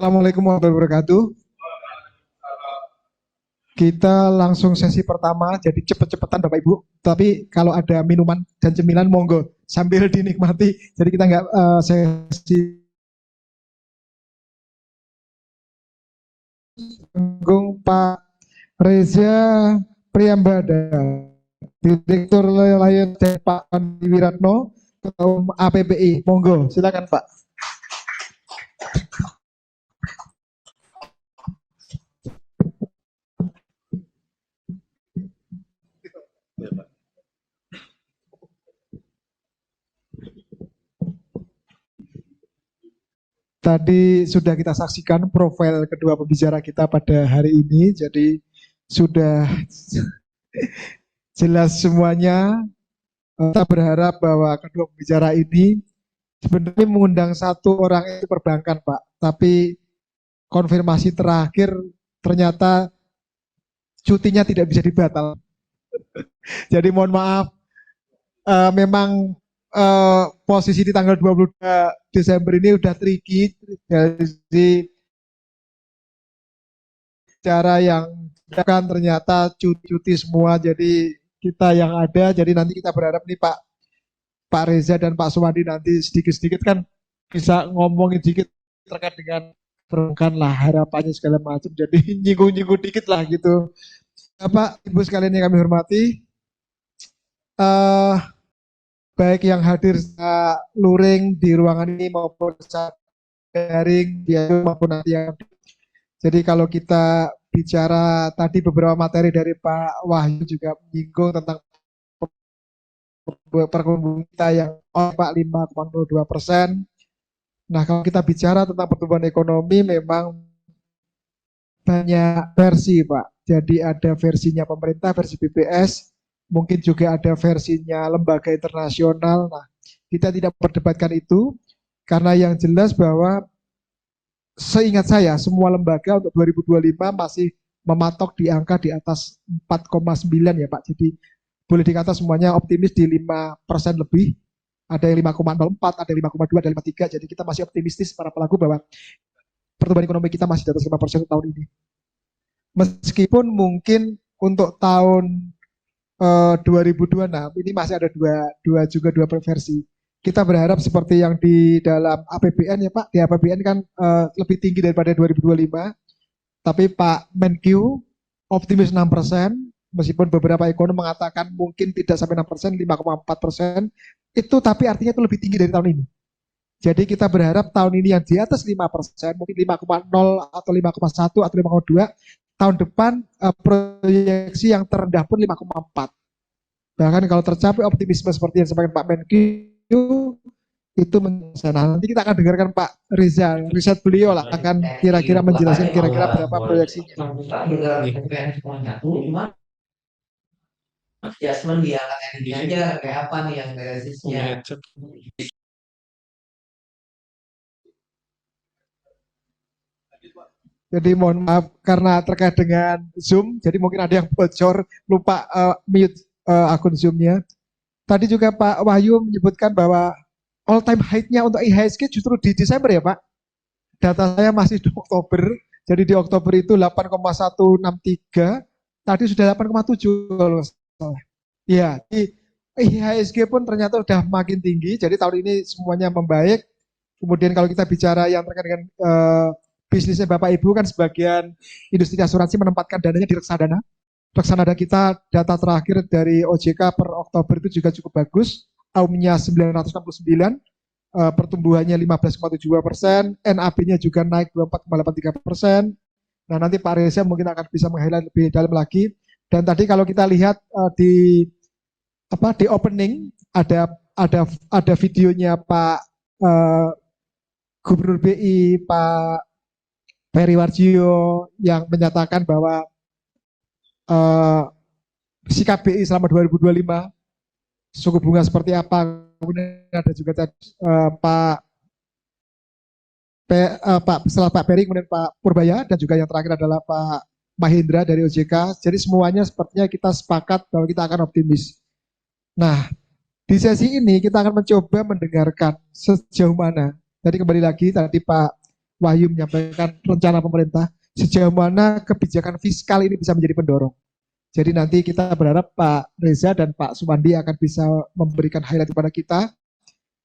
Assalamualaikum warahmatullahi wabarakatuh. Kita langsung sesi pertama, jadi cepet-cepetan Bapak Ibu. Tapi kalau ada minuman dan cemilan monggo sambil dinikmati. Jadi kita nggak sesi tanggung Pak Reza Priambada, Direktur Layanan dan Pak Andi Wiratno, Ketua Umum APPI. Monggo, silakan Pak. Tadi sudah kita saksikan profil kedua pembicara kita pada hari ini, jadi sudah jelas semuanya. Kita berharap bahwa kedua pembicara ini sebenarnya mengundang satu orang itu perbankan, Pak. Tapi konfirmasi terakhir ternyata cutinya tidak bisa dibatal. Jadi mohon maaf, memang posisi di tanggal 22 Desember ini udah tricky. Jadi cara yang kan ternyata cuti semua, jadi kita yang ada. Jadi nanti kita berharap nih Pak Reza dan Pak Suwandi nanti sedikit-sedikit kan bisa ngomongin sedikit terkait dengan perbankan lah, harapannya segala macam. Jadi nyinggung-nyinggung dikit lah gitu. Bapak, Ibu sekalian yang kami hormati, eh baik yang hadir secara luring di ruangan ini maupun secara daring maupun nanti yang. Jadi kalau kita bicara tadi beberapa materi dari Pak Wahyu juga menyinggung tentang pertumbuhan kita yang Pak 5,02%. Nah, kalau kita bicara tentang pertumbuhan ekonomi memang banyak versi, Pak. Jadi ada versinya pemerintah, versi BPS, mungkin juga ada versinya lembaga internasional. Nah, kita tidak perdebatkan itu karena yang jelas bahwa seingat saya semua lembaga untuk 2025 masih mematok di angka di atas 4,9 ya Pak. Jadi boleh dikata semuanya optimis di 5% lebih. Ada yang 5,04, ada yang 5,2, ada yang 5,3. Jadi kita masih optimistis para pelaku bahwa pertumbuhan ekonomi kita masih di atas 5% tahun ini. Meskipun mungkin untuk tahun 2026 ini masih ada dua versi. Kita berharap seperti yang di dalam APBN ya Pak, di APBN kan lebih tinggi daripada 2025, tapi Pak Menkyu optimis 6%, meskipun beberapa ekonom mengatakan mungkin tidak sampai 6%, 5,4%, itu tapi artinya itu lebih tinggi dari tahun ini. Jadi kita berharap tahun ini yang di atas 5%, mungkin 5,0 atau 5,1 atau 5,2, tahun depan proyeksi yang terendah pun 5,4. Bahkan kalau tercapai optimisme seperti yang disampaikan Pak Menkyu, itu nah, nanti kita akan dengarkan Pak Reza, riset beliau lah akan kira-kira menjelaskan kira-kira berapa proyeksinya. Adjustment di angka energinya aja kayak apa nih yang resistnya. Jadi mohon maaf karena terkait dengan Zoom, jadi mungkin ada yang bocor, lupa mute akun Zoom-nya. Tadi juga Pak Wahyu menyebutkan bahwa all time high-nya untuk IHSG justru di Desember ya Pak. Data saya masih di Oktober, jadi di Oktober itu 8,163, tadi sudah 8,7 kalau salah. Ya, di IHSG pun ternyata sudah makin tinggi, jadi tahun ini semuanya membaik. Kemudian kalau kita bicara yang terkait dengan bisnisnya Bapak Ibu kan sebagian industri asuransi menempatkan dananya di reksadana. Reksadana kita data terakhir dari OJK per Oktober itu juga cukup bagus, AUM-nya 969, pertumbuhannya 15,72%, NAB-nya juga naik 24,83%. Nah nanti Pak Reza mungkin akan bisa meng-highlight lebih dalam lagi. Dan tadi kalau kita lihat di opening ada videonya Pak Gubernur BI Pak Peri Warjio yang menyatakan bahwa sikap BI selama 2025 suku bunga seperti apa. Kemudian ada juga setelah Pak Peri kemudian Pak Purbaya dan juga yang terakhir adalah Pak Mahendra dari OJK. Jadi semuanya sepertinya kita sepakat bahwa kita akan optimis. Nah, di sesi ini kita akan mencoba mendengarkan sejauh mana. Jadi kembali lagi tadi Pak Wahyu menyampaikan rencana pemerintah sejauh mana kebijakan fiskal ini bisa menjadi pendorong. Jadi nanti kita berharap Pak Reza dan Pak Sumandi akan bisa memberikan highlight kepada kita.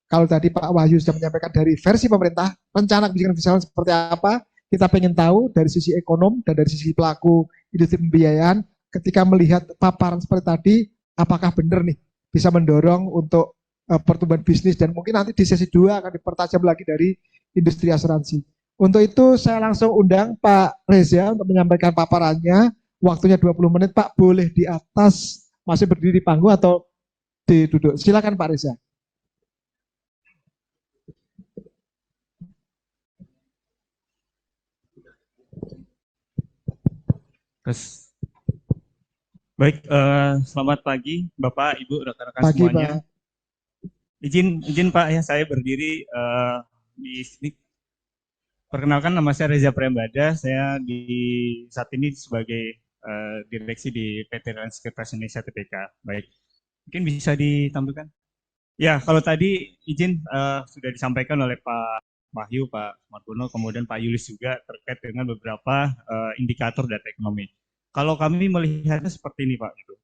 Kalau tadi Pak Wahyu sudah menyampaikan dari versi pemerintah, rencana kebijakan fiskal seperti apa, kita pengen tahu dari sisi ekonom dan dari sisi pelaku industri pembiayaan, ketika melihat paparan seperti tadi, apakah benar nih bisa mendorong untuk pertumbuhan bisnis, dan mungkin nanti di sesi 2 akan dipertajam lagi dari industri asuransi. Untuk itu saya langsung undang Pak Reza untuk menyampaikan paparannya. Waktunya 20 menit Pak, boleh di atas, masih berdiri di panggung atau duduk. Silakan Pak Reza. Terus, baik, selamat pagi Bapak, Ibu, rekan-rekan Pagi semuanya. Pak. Izin Pak ya, saya berdiri di sini. Perkenalkan, nama saya Reza Priyambada. Saya saat ini sebagai direksi di PT Reliance Sekuritas Indonesia Tbk. Baik, mungkin bisa ditampilkan. Ya, kalau tadi izin sudah disampaikan oleh Pak Wahyu, Pak Margono, kemudian Pak Yulis juga terkait dengan beberapa indikator data ekonomi. Kalau kami melihatnya seperti ini Pak, gitu.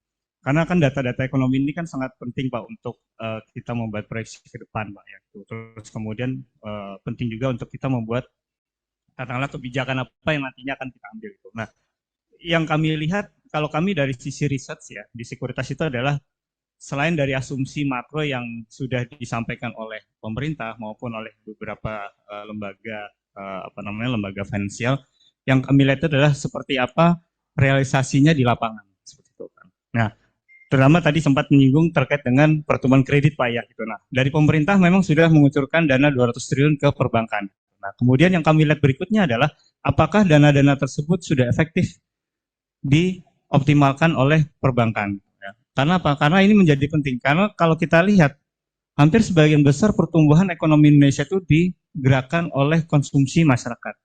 Karena kan data-data ekonomi ini kan sangat penting Pak untuk kita membuat proyeksi ke depan Pak ya. Terus kemudian penting juga untuk kita membuat katakanlah kebijakan apa yang nantinya akan kita ambil. Gitu. Nah, yang kami lihat kalau kami dari sisi research ya di sekuritas itu adalah selain dari asumsi makro yang sudah disampaikan oleh pemerintah maupun oleh beberapa lembaga lembaga finansial, yang kami lihat adalah seperti apa realisasinya di lapangan seperti itu kan. Nah, terutama tadi sempat menyinggung terkait dengan pertumbuhan kredit Pak ya gitu. Nah, dari pemerintah memang sudah mengucurkan dana 200 triliun ke perbankan. Nah, kemudian yang kami lihat berikutnya adalah apakah dana-dana tersebut sudah efektif dioptimalkan oleh perbankan. Ya. Karena apa? Karena ini menjadi penting. Karena kalau kita lihat, hampir sebagian besar pertumbuhan ekonomi Indonesia itu digerakkan oleh konsumsi masyarakat.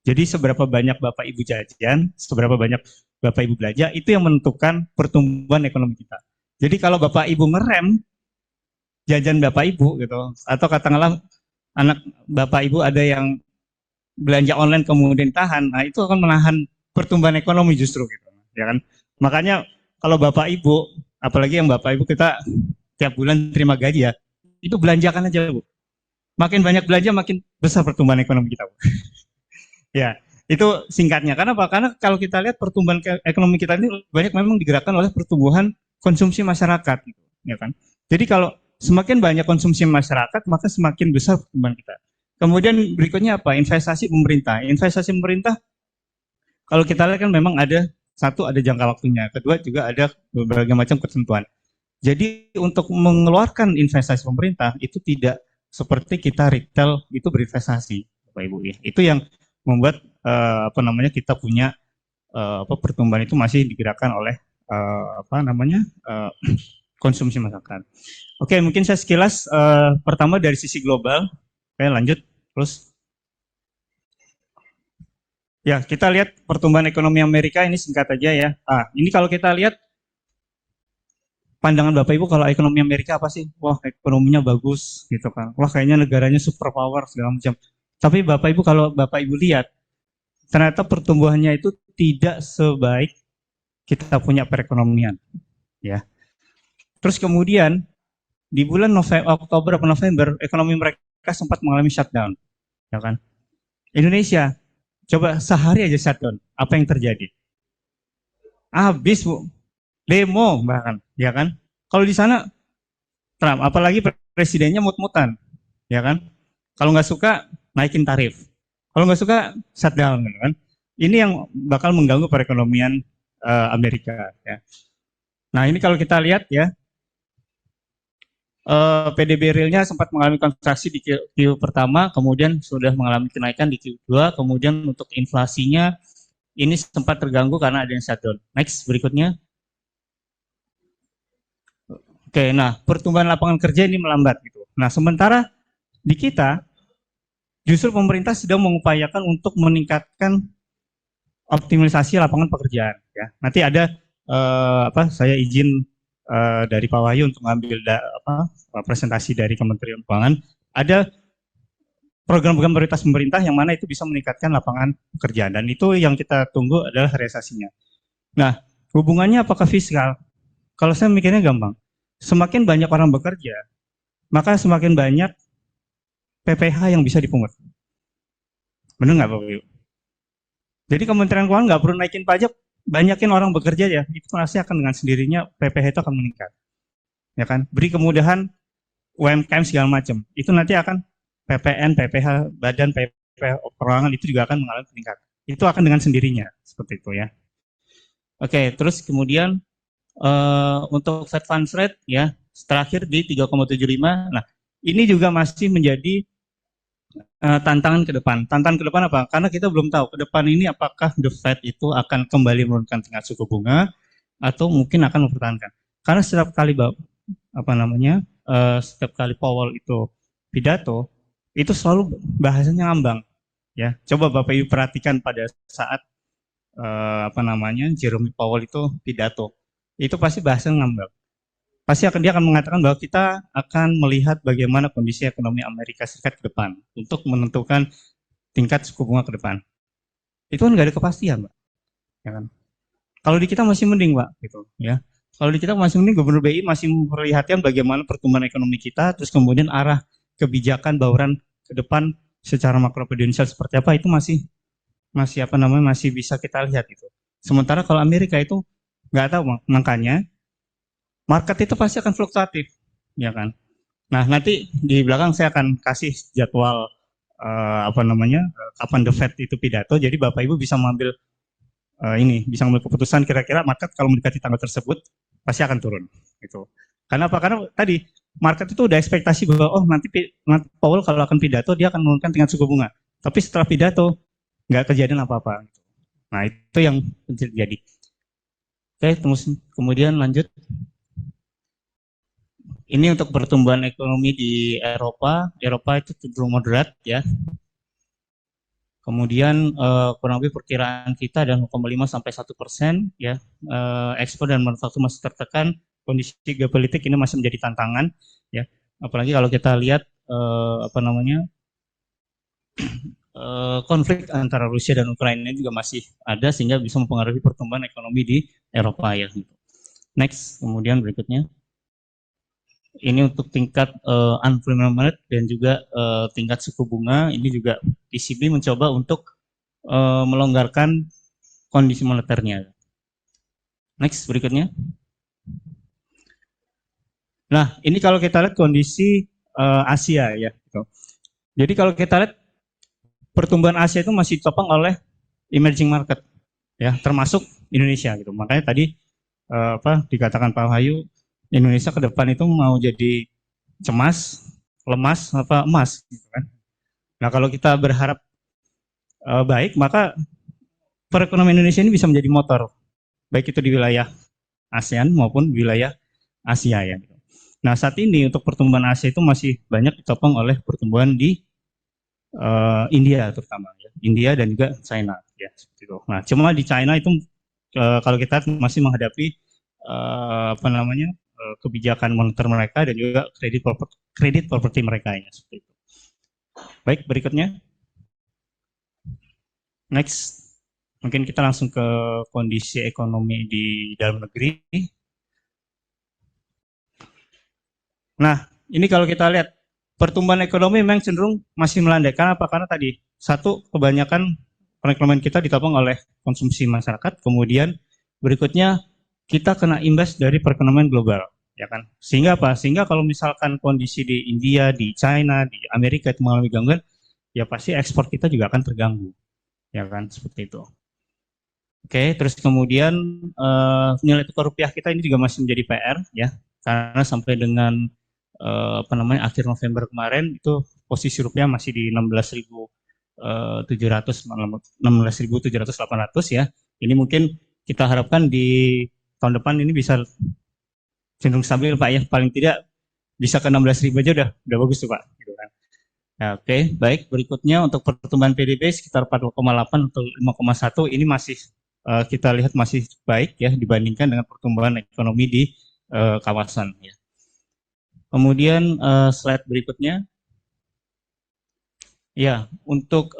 Jadi seberapa banyak Bapak Ibu jajan, seberapa banyak Bapak Ibu belanja, itu yang menentukan pertumbuhan ekonomi kita. Jadi kalau Bapak Ibu ngerem jajan Bapak Ibu gitu, atau katakanlah anak Bapak Ibu ada yang belanja online kemudian tahan, nah itu akan menahan pertumbuhan ekonomi justru gitu, ya kan? Makanya kalau Bapak Ibu, apalagi yang Bapak Ibu kita tiap bulan terima gaji ya, itu belanjakan aja Bu. Makin banyak belanja makin besar pertumbuhan ekonomi kita Bu. Ya, itu singkatnya. Karena apa? Karena kalau kita lihat pertumbuhan ekonomi kita ini banyak memang digerakkan oleh pertumbuhan konsumsi masyarakat, gitu, ya kan? Jadi kalau semakin banyak konsumsi masyarakat, maka semakin besar pertumbuhan kita. Kemudian berikutnya apa? Investasi pemerintah. Investasi pemerintah, kalau kita lihat kan memang ada satu, ada jangka waktunya. Kedua juga ada berbagai macam ketentuan. Jadi untuk mengeluarkan investasi pemerintah itu tidak seperti kita retail itu berinvestasi, Bapak Ibu ya. Itu yang membuat kita punya pertumbuhan itu masih digerakkan oleh konsumsi masyarakat. Oke, mungkin saya sekilas pertama dari sisi global. Oke, lanjut terus. Ya, kita lihat pertumbuhan ekonomi Amerika ini singkat aja ya. Ini kalau kita lihat pandangan Bapak Ibu kalau ekonomi Amerika apa sih? Wah, ekonominya bagus gitu kan. Wah, kayaknya negaranya superpower segala macam. Tapi Bapak Ibu kalau Bapak Ibu lihat, ternyata pertumbuhannya itu tidak sebaik kita punya perekonomian, ya. Terus kemudian di bulan Oktober atau November ekonomi mereka sempat mengalami shutdown, ya kan? Indonesia coba sehari aja shutdown, apa yang terjadi? Habis Bu, demo bahkan, ya kan? Kalau di sana Trump, apalagi presidennya mut-mutan, ya kan? Kalau nggak suka naikin tarif, kalau nggak suka shutdown, kan? Ini yang bakal mengganggu perekonomian Amerika. Ya. Nah ini kalau kita lihat ya, PDB realnya sempat mengalami kontraksi di Q pertama, kemudian sudah mengalami kenaikan di Q2, kemudian untuk inflasinya ini sempat terganggu karena ada yang shutdown. Next berikutnya. Oke, nah pertumbuhan lapangan kerja ini melambat gitu. Nah sementara di kita justru pemerintah sedang mengupayakan untuk meningkatkan optimalisasi lapangan pekerjaan. Ya. Nanti ada saya izin dari Pak Wahyu untuk mengambil presentasi dari Kementerian Keuangan. Ada program-program prioritas pemerintah yang mana itu bisa meningkatkan lapangan pekerjaan, dan itu yang kita tunggu adalah realisasinya. Nah, hubungannya apakah fiskal? Kalau saya mikirnya gampang, semakin banyak orang bekerja, maka semakin banyak PPh yang bisa dipungut. Benar nggak Bapak Ibu? Jadi Kementerian Keuangan nggak perlu naikin pajak, banyakin orang bekerja ya, itu pasti akan dengan sendirinya PPh itu akan meningkat. Ya kan? Beri kemudahan UMKM segala macam, itu nanti akan PPN, PPh, badan PPh perorangan itu juga akan mengalami peningkatan. Itu akan dengan sendirinya, seperti itu ya. Oke, terus kemudian untuk Fed Funds Rate ya terakhir di 3,75. Nah, ini juga masih menjadi tantangan ke depan. Tantangan ke depan apa? Karena kita belum tahu ke depan ini apakah The Fed itu akan kembali menurunkan tingkat suku bunga atau mungkin akan mempertahankan. Karena setiap kali setiap kali Powell itu pidato, itu selalu bahasanya ngambang. Ya, coba Bapak Ibu perhatikan pada saat Jerome Powell itu pidato, itu pasti bahasanya ngambang. Pasti dia akan mengatakan bahwa kita akan melihat bagaimana kondisi ekonomi Amerika Serikat ke depan untuk menentukan tingkat suku bunga ke depan. Itu kan nggak ada kepastian, Pak. Ya kan? Kalau di kita masih mending, Pak, gitu ya. Kalau di kita masih mending, Gubernur BI masih memperlihatkan bagaimana pertumbuhan ekonomi kita, terus kemudian arah kebijakan bauran ke depan secara makroprudensial seperti apa, itu masih bisa kita lihat itu. Sementara kalau Amerika itu nggak tahu, makanya market itu pasti akan fluktuatif, ya kan. Nah, nanti di belakang saya akan kasih jadwal kapan The Fed itu pidato, jadi Bapak Ibu bisa mengambil bisa mengambil keputusan kira-kira market kalau mendekati tanggal tersebut pasti akan turun gitu. Karena apa? Karena tadi market itu udah ekspektasi bahwa nanti Powell kalau akan pidato dia akan menurunkan tingkat suku bunga. Tapi setelah pidato nggak kejadian apa-apa. Nah, itu yang terjadi. Oke, kemudian lanjut. Ini untuk pertumbuhan ekonomi di Eropa. Eropa itu cenderung moderat ya. Kemudian kurang lebih perkiraan kita ada 0,5 sampai 1% ya. Ekspor dan manufaktur masih tertekan. Kondisi geopolitik ini masih menjadi tantangan ya. Apalagi kalau kita lihat konflik antara Rusia dan Ukraina ini juga masih ada sehingga bisa mempengaruhi pertumbuhan ekonomi di Eropa ya. Next, kemudian berikutnya. Ini untuk tingkat unemployment rate dan juga tingkat suku bunga. Ini juga ECB mencoba untuk melonggarkan kondisi moneternya. Next, berikutnya. Nah, ini kalau kita lihat kondisi Asia ya. Gitu. Jadi kalau kita lihat pertumbuhan Asia itu masih ditopang oleh emerging market, ya, termasuk Indonesia gitu. Makanya tadi dikatakan Pak Wahyu, Indonesia ke depan itu mau jadi cemas, lemas, emas, gitu kan. Nah, kalau kita berharap baik, maka perekonomian Indonesia ini bisa menjadi motor, baik itu di wilayah ASEAN maupun wilayah Asia ya. Nah, saat ini untuk pertumbuhan Asia itu masih banyak ditopang oleh pertumbuhan di India terutama, ya. India dan juga China, ya seperti itu. Nah, cuma di China itu kalau kita masih menghadapi kebijakan moneter mereka dan juga kredit properti mereka ya seperti itu. Baik, berikutnya. Next, mungkin kita langsung ke kondisi ekonomi di dalam negeri. Nah, ini kalau kita lihat pertumbuhan ekonomi memang cenderung masih melandai. Karena apa? Karena tadi satu, kebanyakan perekonomian kita ditopang oleh konsumsi masyarakat. Kemudian berikutnya kita kena imbas dari perekonomian global, ya kan? Sehingga apa? Sehingga kalau misalkan kondisi di India, di China, di Amerika itu mengalami gangguan, ya pasti ekspor kita juga akan terganggu, ya kan? Seperti itu. Oke, terus kemudian nilai tukar rupiah kita ini juga masih menjadi PR, ya, karena sampai dengan akhir November kemarin itu posisi rupiah masih di 16.700 ya. Ini mungkin kita harapkan di tahun depan ini bisa cenderung stabil Pak ya, paling tidak bisa ke 16.000 aja udah bagus tuh Pak. Gitu kan. Ya, oke, baik. Berikutnya untuk pertumbuhan PDB sekitar 4,8 atau 5,1 ini masih kita lihat masih baik ya dibandingkan dengan pertumbuhan ekonomi di kawasan. Ya. Kemudian slide berikutnya. Ya, untuk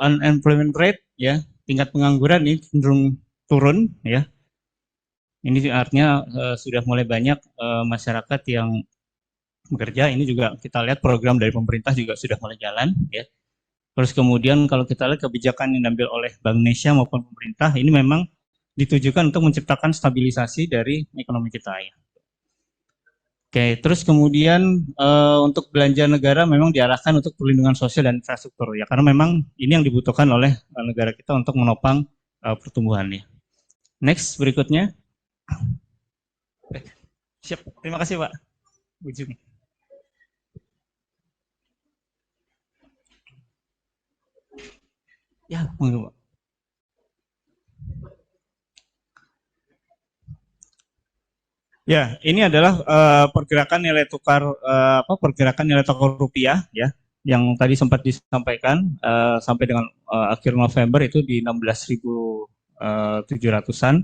unemployment rate ya, tingkat pengangguran ini cenderung turun ya. Ini artinya sudah mulai banyak masyarakat yang bekerja. Ini juga kita lihat program dari pemerintah juga sudah mulai jalan ya. Terus kemudian kalau kita lihat kebijakan yang diambil oleh Bank Indonesia maupun pemerintah ini memang ditujukan untuk menciptakan stabilisasi dari ekonomi kita ya. Oke, terus kemudian untuk belanja negara memang diarahkan untuk perlindungan sosial dan infrastruktur ya, karena memang ini yang dibutuhkan oleh negara kita untuk menopang pertumbuhan ya. Next berikutnya. Siap, terima kasih Pak. Ujung. Ya, monggo Pak. Ya, ini adalah pergerakan nilai tukar pergerakan nilai tukar rupiah ya, yang tadi sempat disampaikan sampai dengan akhir November itu di 16.700-an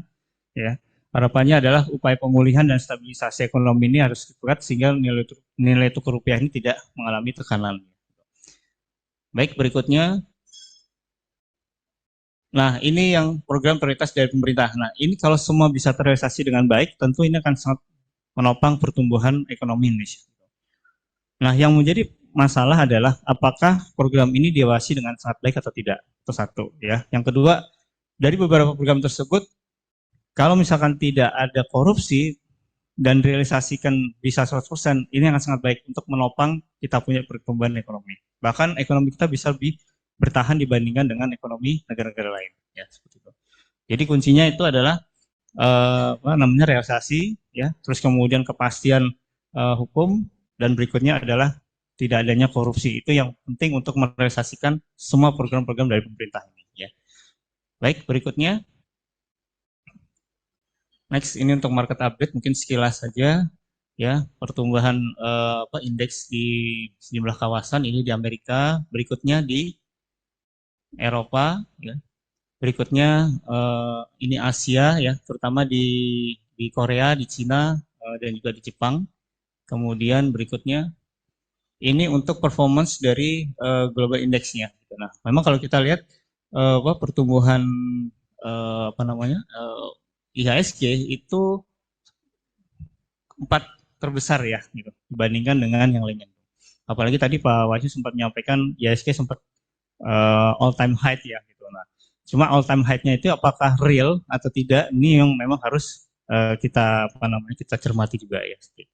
ya. Harapannya adalah upaya pemulihan dan stabilisasi ekonomi ini harus diperkuat sehingga nilai tukar rupiah ini tidak mengalami tekanan. Baik, berikutnya. Nah, ini yang program prioritas dari pemerintah. Nah, ini kalau semua bisa terrealisasi dengan baik, tentu ini akan sangat menopang pertumbuhan ekonomi Indonesia. Nah, yang menjadi masalah adalah apakah program ini diawasi dengan sangat baik atau tidak. Itu satu ya. Yang kedua, dari beberapa program tersebut, kalau misalkan tidak ada korupsi dan realisasikan bisa 100%, ini akan sangat baik untuk menopang kita punya pertumbuhan ekonomi. Bahkan ekonomi kita bisa lebih bertahan dibandingkan dengan ekonomi negara-negara lain ya, seperti itu. Jadi kuncinya itu adalah realisasi ya, terus kemudian kepastian hukum, dan berikutnya adalah tidak adanya korupsi. Itu yang penting untuk merealisasikan semua program-program dari pemerintah ini ya. Baik, berikutnya. Next, ini untuk market update mungkin sekilas saja ya, pertumbuhan indeks di sejumlah kawasan ini di Amerika, berikutnya di Eropa ya. Berikutnya ini Asia ya, terutama di Korea, di Cina dan juga di Jepang. Kemudian berikutnya ini untuk performance dari global indexnya. Nah, memang kalau kita lihat pertumbuhan IHSG itu 4 terbesar ya, gitu, dibandingkan dengan yang lainnya. Apalagi tadi Pak Wahyu sempat menyampaikan IHSG sempat all time high ya, gitu. Nah, cuma all time high-nya itu apakah real atau tidak, ini yang memang harus kita kita cermati juga ya. Gitu.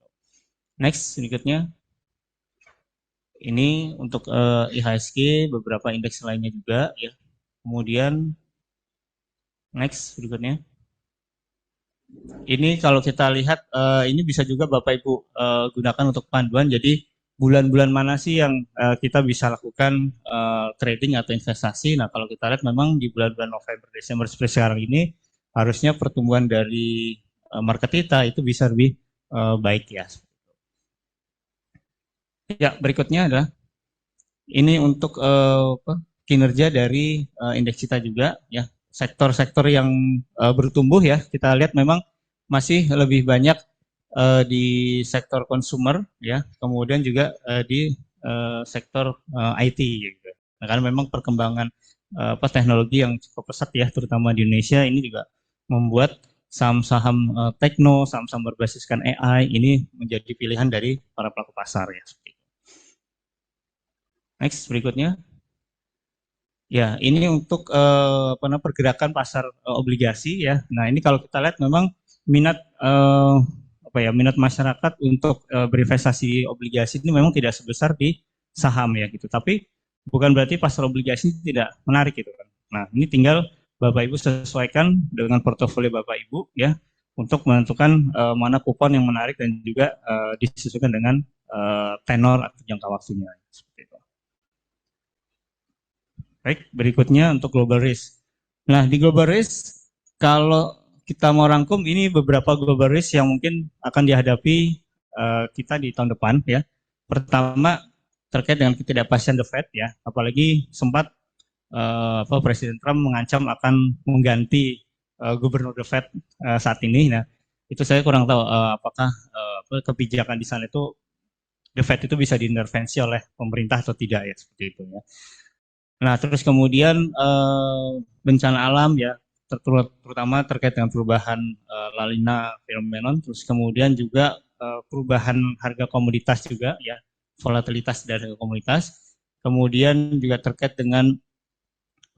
Next, berikutnya. Ini untuk IHSG, beberapa indeks lainnya juga ya. Kemudian next berikutnya. Ini kalau kita lihat ini bisa juga Bapak Ibu gunakan untuk panduan. Jadi bulan-bulan mana sih yang kita bisa lakukan trading atau investasi. Nah, kalau kita lihat memang di bulan-bulan November, Desember seperti sekarang ini harusnya pertumbuhan dari market kita itu bisa lebih baik ya. Ya, berikutnya adalah ini untuk kinerja dari indeks kita juga ya. Sektor-sektor yang bertumbuh ya, kita lihat memang masih lebih banyak di sektor consumer ya, kemudian juga di sektor IT gitu. Nah, karena memang perkembangan teknologi yang cukup pesat ya, terutama di Indonesia, ini juga membuat saham-saham tekno, saham-saham berbasiskan AI ini menjadi pilihan dari para pelaku pasar ya. Next berikutnya. Ya, ini untuk pergerakan pasar obligasi ya. Nah, ini kalau kita lihat memang minat minat masyarakat untuk berinvestasi obligasi ini memang tidak sebesar di saham ya gitu. Tapi bukan berarti pasar obligasi tidak menarik gitu kan. Nah, ini tinggal Bapak Ibu sesuaikan dengan portofolio Bapak Ibu ya untuk menentukan mana kupon yang menarik dan juga disesuaikan dengan tenor atau jangka waktunya seperti itu. Baik, berikutnya untuk global risk. Nah, di global risk, kalau kita mau rangkum, ini beberapa global risk yang mungkin akan dihadapi kita di tahun depan ya. Pertama, terkait dengan ketidakpastian The Fed ya, apalagi sempat Presiden Trump mengancam akan mengganti gubernur The Fed saat ini. Nah, itu saya kurang tahu apakah kebijakan di sana itu The Fed itu bisa diintervensi oleh pemerintah atau tidak ya, seperti itu ya. Nah, terus kemudian bencana alam ya, terutama terkait dengan perubahan La Nina phenomenon, terus kemudian juga perubahan harga komoditas juga ya, volatilitas dari harga komoditas, kemudian juga terkait dengan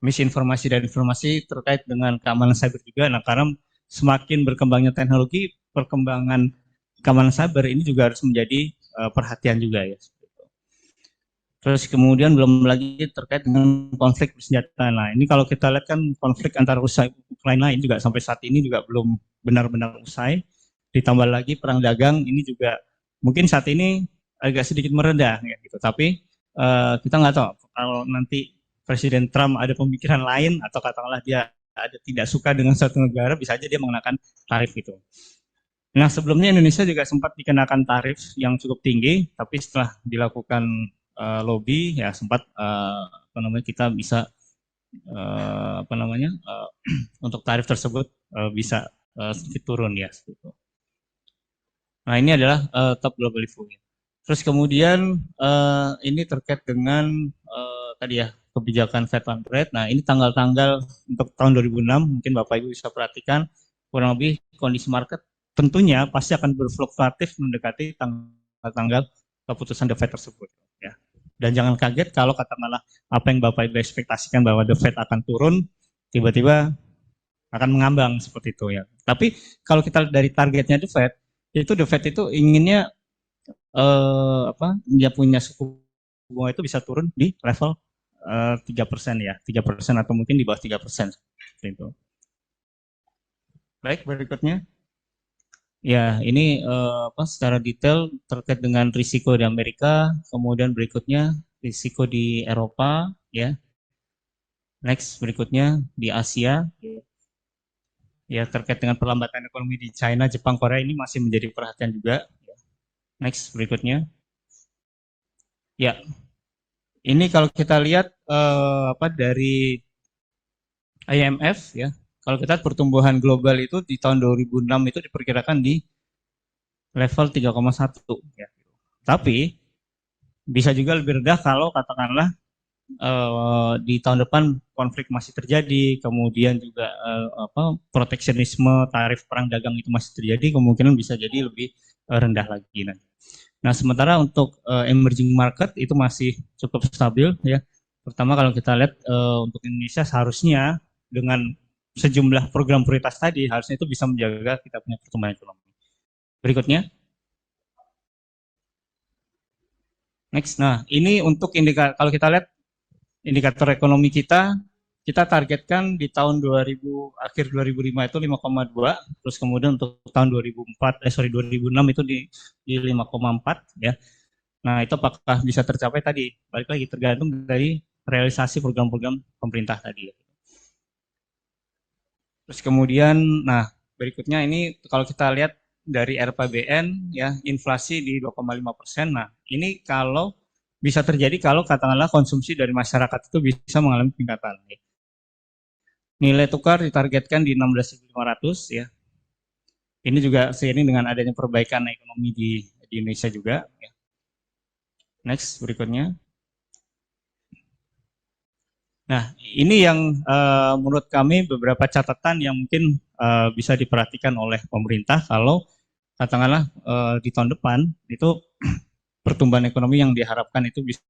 misinformasi dan informasi terkait dengan keamanan cyber juga. Nah, karena semakin berkembangnya teknologi, perkembangan keamanan cyber ini juga harus menjadi perhatian juga ya. Terus kemudian belum lagi terkait dengan konflik bersenjata. Nah, ini kalau kita lihat kan konflik antara Rusia dan Ukraina ini juga sampai saat ini juga belum benar-benar usai. Ditambah lagi perang dagang ini juga mungkin saat ini agak sedikit meredah ya gitu. Tapi kita nggak tahu kalau nanti Presiden Trump ada pemikiran lain atau katakanlah dia ada tidak suka dengan suatu negara, bisa aja dia mengenakan tarif gitu. Nah, sebelumnya Indonesia juga sempat dikenakan tarif yang cukup tinggi, tapi setelah dilakukan lobby ya sempat apa namanya kita bisa untuk tarif tersebut bisa sedikit turun ya. Nah, ini adalah top global review. Terus kemudian ini terkait dengan tadi ya kebijakan Fed Fund Rate. Nah, ini tanggal-tanggal untuk tahun 2006 mungkin Bapak Ibu bisa perhatikan kurang lebih kondisi market tentunya pasti akan berfluktuatif mendekati tanggal-tanggal keputusan The Fed tersebut ya. Dan jangan kaget kalau katakanlah apa yang Bapak Ibu ekspektasikan bahwa The Fed akan turun, tiba-tiba akan mengambang seperti itu ya. Tapi kalau kita dari targetnya The Fed itu inginnya dia punya suku bunga itu bisa turun di level 3% ya, 3% atau mungkin di bawah 3% seperti itu. Baik, berikutnya. Ya, ini secara detail terkait dengan risiko di Amerika, kemudian berikutnya risiko di Eropa, ya. Next, berikutnya di Asia, ya terkait dengan perlambatan ekonomi di China, Jepang, Korea ini masih menjadi perhatian juga. Next, berikutnya. Ya, ini kalau kita lihat dari IMF, ya, kalau kita lihat pertumbuhan global itu di tahun 2006 itu diperkirakan di level 3,1 ya. Tapi bisa juga lebih rendah kalau katakanlah di tahun depan konflik masih terjadi, kemudian juga proteksionisme, tarif perang dagang itu masih terjadi, kemungkinan bisa jadi lebih rendah lagi nanti. Nah, sementara untuk emerging market itu masih cukup stabil ya. Pertama kalau kita lihat untuk Indonesia seharusnya dengan sejumlah program prioritas tadi harusnya itu bisa menjaga kita punya pertumbuhan ekonomi. Berikutnya. Next. Nah, ini untuk indikator kalau kita lihat indikator ekonomi kita targetkan di tahun 2005 itu 5,2, terus kemudian untuk tahun 2006 itu di 5,4 ya. Nah, itu apakah bisa tercapai tadi? Balik lagi tergantung dari realisasi program-program pemerintah tadi. Terus kemudian, nah berikutnya ini kalau kita lihat dari RPBN ya inflasi di 2,5%. Nah, ini kalau bisa terjadi kalau katakanlah konsumsi dari masyarakat itu bisa mengalami peningkatan. Ya. Nilai tukar ditargetkan di 16.500 ya. Ini juga seiring dengan adanya perbaikan ekonomi di Indonesia juga. Ya. Next, berikutnya. Nah, ini yang menurut kami beberapa catatan yang mungkin bisa diperhatikan oleh pemerintah kalau katakanlah di tahun depan itu pertumbuhan ekonomi yang diharapkan itu bisa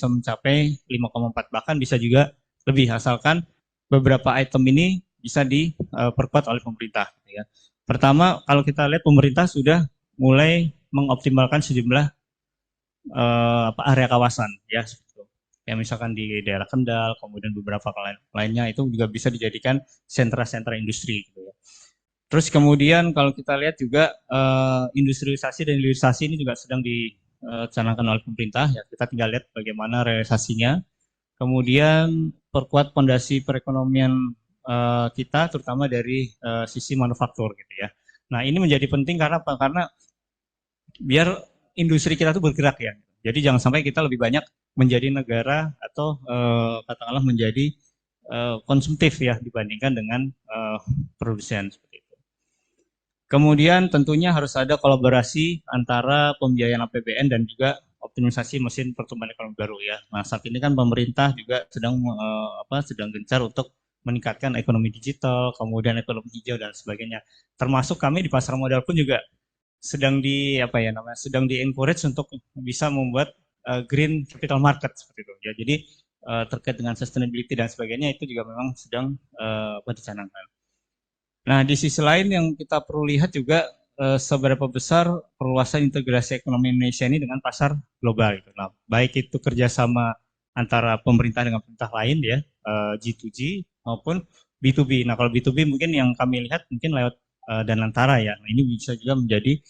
mencapai 5,4 bahkan bisa juga lebih asalkan beberapa item ini bisa diperkuat oleh pemerintah. Ya. Pertama, kalau kita lihat pemerintah sudah mulai mengoptimalkan sejumlah area kawasan, ya, ya misalkan di daerah Kendal, kemudian beberapa lainnya itu juga bisa dijadikan sentra-sentra industri. Gitu ya. Terus kemudian kalau kita lihat juga industrialisasi dan hilirisasi ini juga sedang dicanangkan oleh pemerintah. Ya, kita tinggal lihat bagaimana realisasinya. Kemudian perkuat fondasi perekonomian kita, terutama dari sisi manufaktur, gitu ya. Nah, ini menjadi penting karena apa? Karena biar industri kita tuh bergerak ya. Jadi jangan sampai kita lebih banyak menjadi negara atau katakanlah menjadi konsumtif ya dibandingkan dengan produsen seperti itu. Kemudian tentunya harus ada kolaborasi antara pembiayaan APBN dan juga optimisasi mesin pertumbuhan ekonomi baru ya. Nah, saat ini kan pemerintah juga sedang gencar untuk meningkatkan ekonomi digital, kemudian ekonomi hijau dan sebagainya. Termasuk kami di pasar modal pun juga sedang di encourage untuk bisa membuat green capital market seperti itu ya. Jadi terkait dengan sustainability dan sebagainya itu juga memang sedang dicanangkan. Nah, di sisi lain yang kita perlu lihat juga seberapa besar perluasan integrasi ekonomi Indonesia ini dengan pasar global gitu. Nah, baik itu kerjasama antara pemerintah dengan pemerintah lain ya, G2G maupun B2B. Nah, kalau B2B mungkin yang kami lihat mungkin lewat Danantara ya. Nah, ini bisa juga menjadi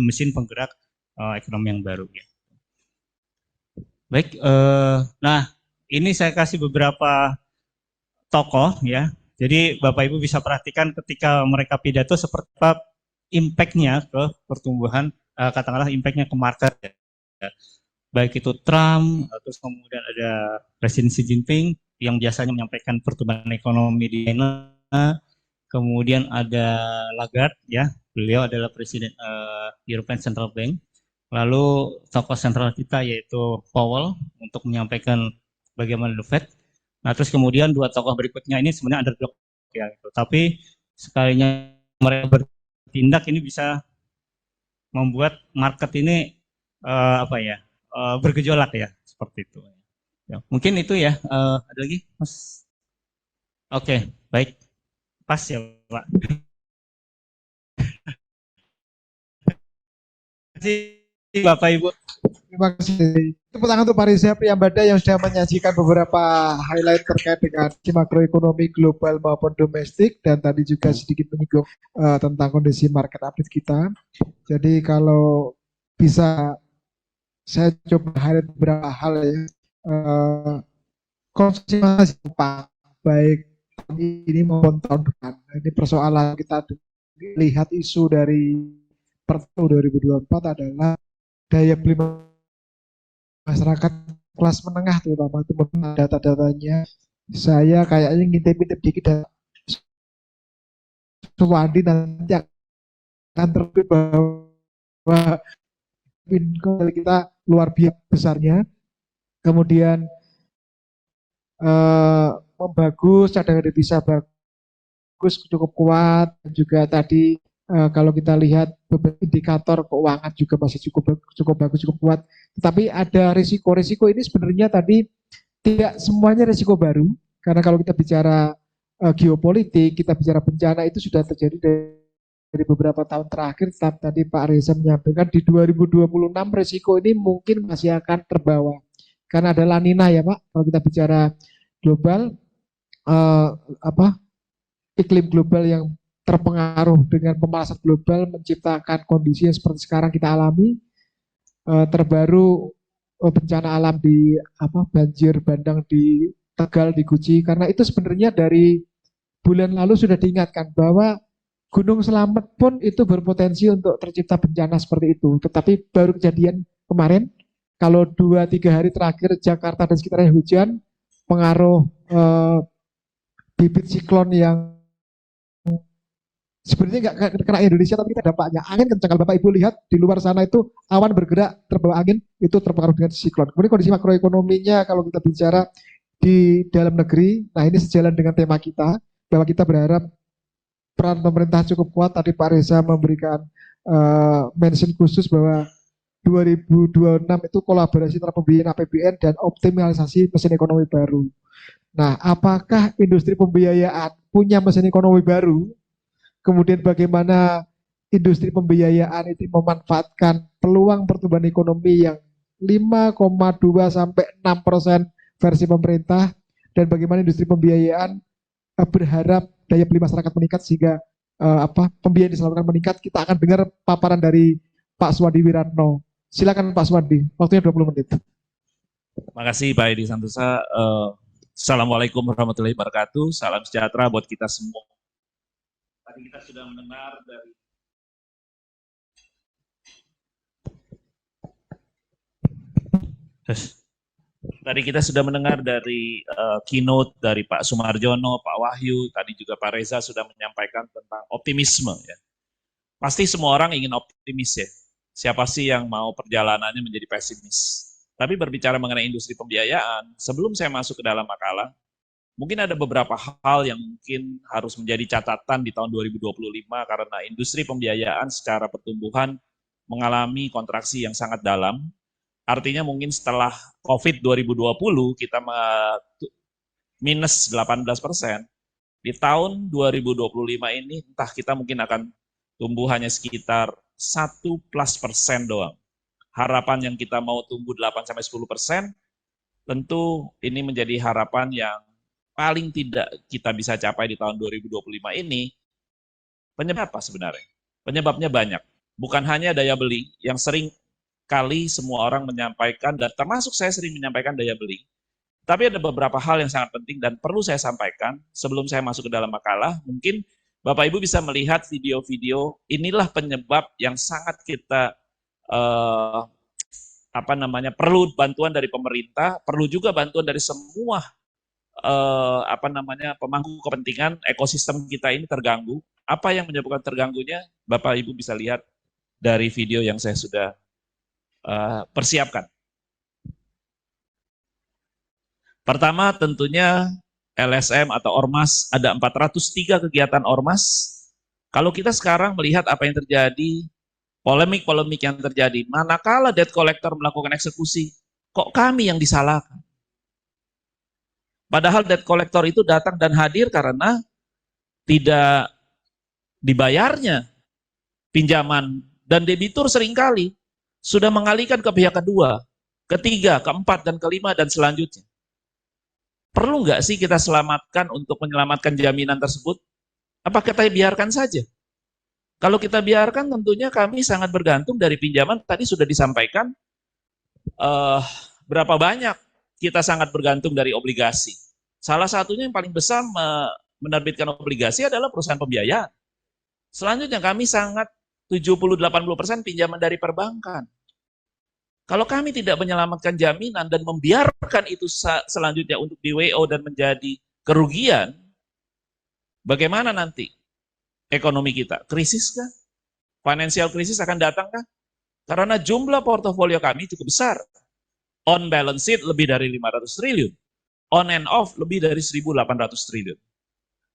mesin penggerak ekonomi yang baru ya. Baik, nah ini saya kasih beberapa tokoh ya. Jadi Bapak Ibu bisa perhatikan ketika mereka pidato seperti apa impact-nya ke pertumbuhan, katakanlah impact-nya ke market ya. Baik itu Trump, terus kemudian ada Presiden Xi Jinping yang biasanya menyampaikan pertumbuhan ekonomi di China, kemudian ada Lagarde ya, beliau adalah Presiden European Central Bank. Lalu tokoh sentral kita yaitu Powell untuk menyampaikan bagaimana the Fed. Nah, terus kemudian dua tokoh berikutnya ini sebenarnya underdog ya, gitu. Tapi sekalinya mereka bertindak ini bisa membuat market ini bergejolak ya, seperti itu. Ya, mungkin itu ya. Ada lagi, Mas? Oke, baik. Pas ya, Pak. Terima kasih, Bapak Ibu. Terima kasih. Tepuk tangan untuk Pak Riza Priyambada yang sudah menyajikan beberapa highlight terkait dengan makroekonomi global maupun domestik dan tadi juga sedikit menyinggung tentang kondisi market update kita. Jadi kalau bisa saya coba highlight beberapa hal ya. Konsumsi masih Pak, baik ini maupun tahun depan. Ini persoalan kita lihat isu dari Pertu 2024 adalah daya beli masyarakat kelas menengah terutama itu data-datanya. Saya kayaknya ngintip-ngintip dikit dan Suwandi nanti akan terbit bahwa income kita luar biasa besarnya. Kemudian membagus, cadangan devisa bagus, cukup kuat. Dan juga tadi kalau kita lihat beberapa indikator keuangan juga masih cukup bagus, cukup kuat. Tetapi ada risiko-risiko ini sebenarnya tadi tidak semuanya risiko baru. Karena kalau kita bicara geopolitik, kita bicara bencana itu sudah terjadi dari beberapa tahun terakhir. Tadi Pak Reza menyampaikan di 2026 risiko ini mungkin masih akan terbawa. Karena ada La Nina ya Pak, kalau kita bicara global, iklim global yang terpengaruh dengan pemanasan global menciptakan kondisi yang seperti sekarang kita alami. Terbaru bencana alam di banjir bandang di Tegal, di Guci, karena itu sebenarnya dari bulan lalu sudah diingatkan bahwa Gunung Slamet pun itu berpotensi untuk tercipta bencana seperti itu. Tetapi baru kejadian kemarin, kalau 2-3 hari terakhir Jakarta dan sekitarnya hujan, pengaruh bibit siklon yang sebenarnya nggak kena Indonesia tapi kita dampaknya angin kencang. Kalau Bapak Ibu lihat di luar sana itu awan bergerak terbawa angin itu terpengaruh dengan siklon. Kemudian kondisi makroekonominya kalau kita bicara di dalam negeri, nah ini sejalan dengan tema kita bahwa kita berharap peran pemerintah cukup kuat. Tadi Pak Reza memberikan mention khusus bahwa 2026 itu kolaborasi antara pembiayaan APBN dan optimalisasi mesin ekonomi baru. Nah, apakah industri pembiayaan punya mesin ekonomi baru? Kemudian bagaimana industri pembiayaan itu memanfaatkan peluang pertumbuhan ekonomi yang 5,2 sampai 6% versi pemerintah, dan bagaimana industri pembiayaan berharap daya beli masyarakat meningkat sehingga pembiayaan disalurkan meningkat. Kita akan dengar paparan dari Pak Swandi Wiratno. Silakan Pak Swandi, waktunya 20 menit. Terima kasih Pak Edi Santosa. Assalamualaikum warahmatullahi wabarakatuh. Salam sejahtera buat kita semua. Tadi kita sudah mendengar dari keynote dari Pak Sumarjono, Pak Wahyu, tadi juga Pak Reza sudah menyampaikan tentang optimisme ya. Pasti semua orang ingin optimis ya. Siapa sih yang mau perjalanannya menjadi pesimis? Tapi berbicara mengenai industri pembiayaan, sebelum saya masuk ke dalam makalah, mungkin ada beberapa hal yang mungkin harus menjadi catatan di tahun 2025 karena industri pembiayaan secara pertumbuhan mengalami kontraksi yang sangat dalam. Artinya mungkin setelah COVID 2020 kita minus 18%. Di tahun 2025 ini entah kita mungkin akan tumbuh hanya sekitar 1+% doang. Harapan yang kita mau tumbuh 8-10%, tentu ini menjadi harapan yang paling tidak kita bisa capai di tahun 2025 ini. Penyebab apa sebenarnya? Penyebabnya banyak. Bukan hanya daya beli yang sering kali semua orang menyampaikan, dan termasuk saya sering menyampaikan daya beli. Tapi ada beberapa hal yang sangat penting dan perlu saya sampaikan sebelum saya masuk ke dalam makalah. Mungkin Bapak Ibu bisa melihat video-video, inilah penyebab yang sangat kita perlu bantuan dari pemerintah, perlu juga bantuan dari semua pemangku kepentingan. Ekosistem kita ini terganggu. Apa yang menyebabkan terganggunya? Bapak Ibu bisa lihat dari video yang saya sudah persiapkan. Pertama tentunya LSM atau Ormas, ada 403 kegiatan Ormas. Kalau kita sekarang melihat apa yang terjadi, polemik-polemik yang terjadi, manakala debt collector melakukan eksekusi, kok kami yang disalahkan? Padahal debt collector itu datang dan hadir karena tidak dibayarnya pinjaman, dan debitur seringkali sudah mengalihkan ke pihak kedua, ketiga, keempat, dan kelima, dan selanjutnya. Perlu nggak sih kita selamatkan untuk menyelamatkan jaminan tersebut? Apa kita biarkan saja? Kalau kita biarkan tentunya kami sangat bergantung dari pinjaman. Tadi sudah disampaikan berapa banyak kita sangat bergantung dari obligasi. Salah satunya yang paling besar menerbitkan obligasi adalah perusahaan pembiayaan. Selanjutnya kami sangat 70-80% pinjaman dari perbankan. Kalau kami tidak menyelamatkan jaminan dan membiarkan itu selanjutnya untuk di WO dan menjadi kerugian, bagaimana nanti ekonomi kita? Krisis kah? Financial krisis akan datang kah? Karena jumlah portofolio kami cukup besar. On balance sheet lebih dari 500 triliun. On and off lebih dari 1.800 triliun.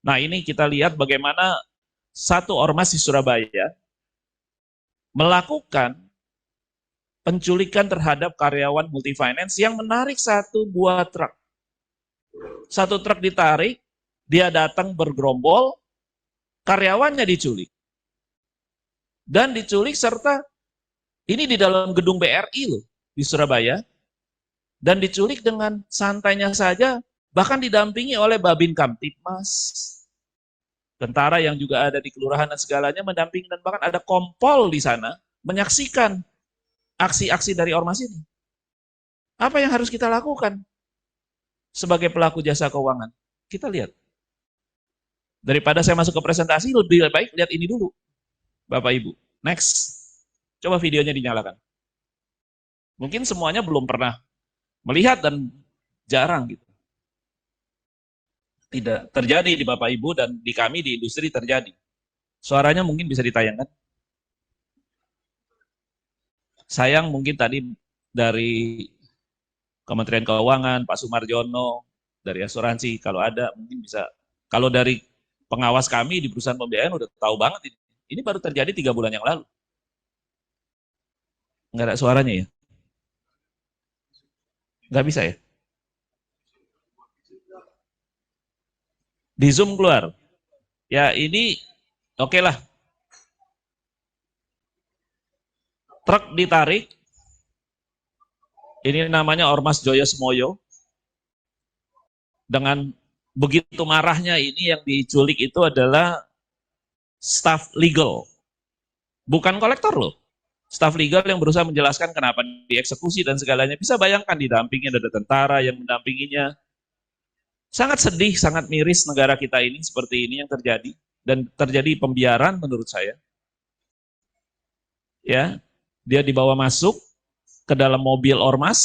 Nah ini kita lihat bagaimana satu ormas di Surabaya melakukan penculikan terhadap karyawan multifinance yang menarik satu buah truk. Satu truk ditarik, dia datang bergerombol, karyawannya diculik. Dan diculik serta ini di dalam gedung BRI loh, di Surabaya. Dan diculik dengan santainya saja, bahkan didampingi oleh Babin Kamtipmas, tentara yang juga ada di kelurahan dan segalanya mendampingi, dan bahkan ada kompol di sana menyaksikan aksi-aksi dari ormas ini. Apa yang harus kita lakukan sebagai pelaku jasa keuangan? Kita lihat. Daripada saya masuk ke presentasi, lebih baik lihat ini dulu. Bapak Ibu. Next. Coba videonya dinyalakan. Mungkin semuanya belum pernah melihat dan jarang gitu. Tidak terjadi di Bapak Ibu dan di kami di industri terjadi. Suaranya mungkin bisa ditayangkan. Sayang mungkin tadi dari Kementerian Keuangan, Pak Sumarjono, dari asuransi, kalau ada mungkin bisa. Kalau dari pengawas kami di perusahaan pembiayaan udah tahu banget ini. Ini baru terjadi 3 bulan yang lalu. Nggak ada suaranya ya? Nggak bisa ya? Di Zoom keluar. Ya ini oke lah. Truk ditarik, ini namanya Ormas Joyo Semoyo, dengan begitu marahnya ini yang diculik itu adalah staf legal, bukan kolektor loh, staf legal yang berusaha menjelaskan kenapa dieksekusi dan segalanya. Bisa bayangkan didampingi ada tentara yang mendampinginya. Sangat sedih, sangat miris negara kita ini seperti ini yang terjadi, dan terjadi pembiaran menurut saya. Ya. Dia dibawa masuk ke dalam mobil ormas,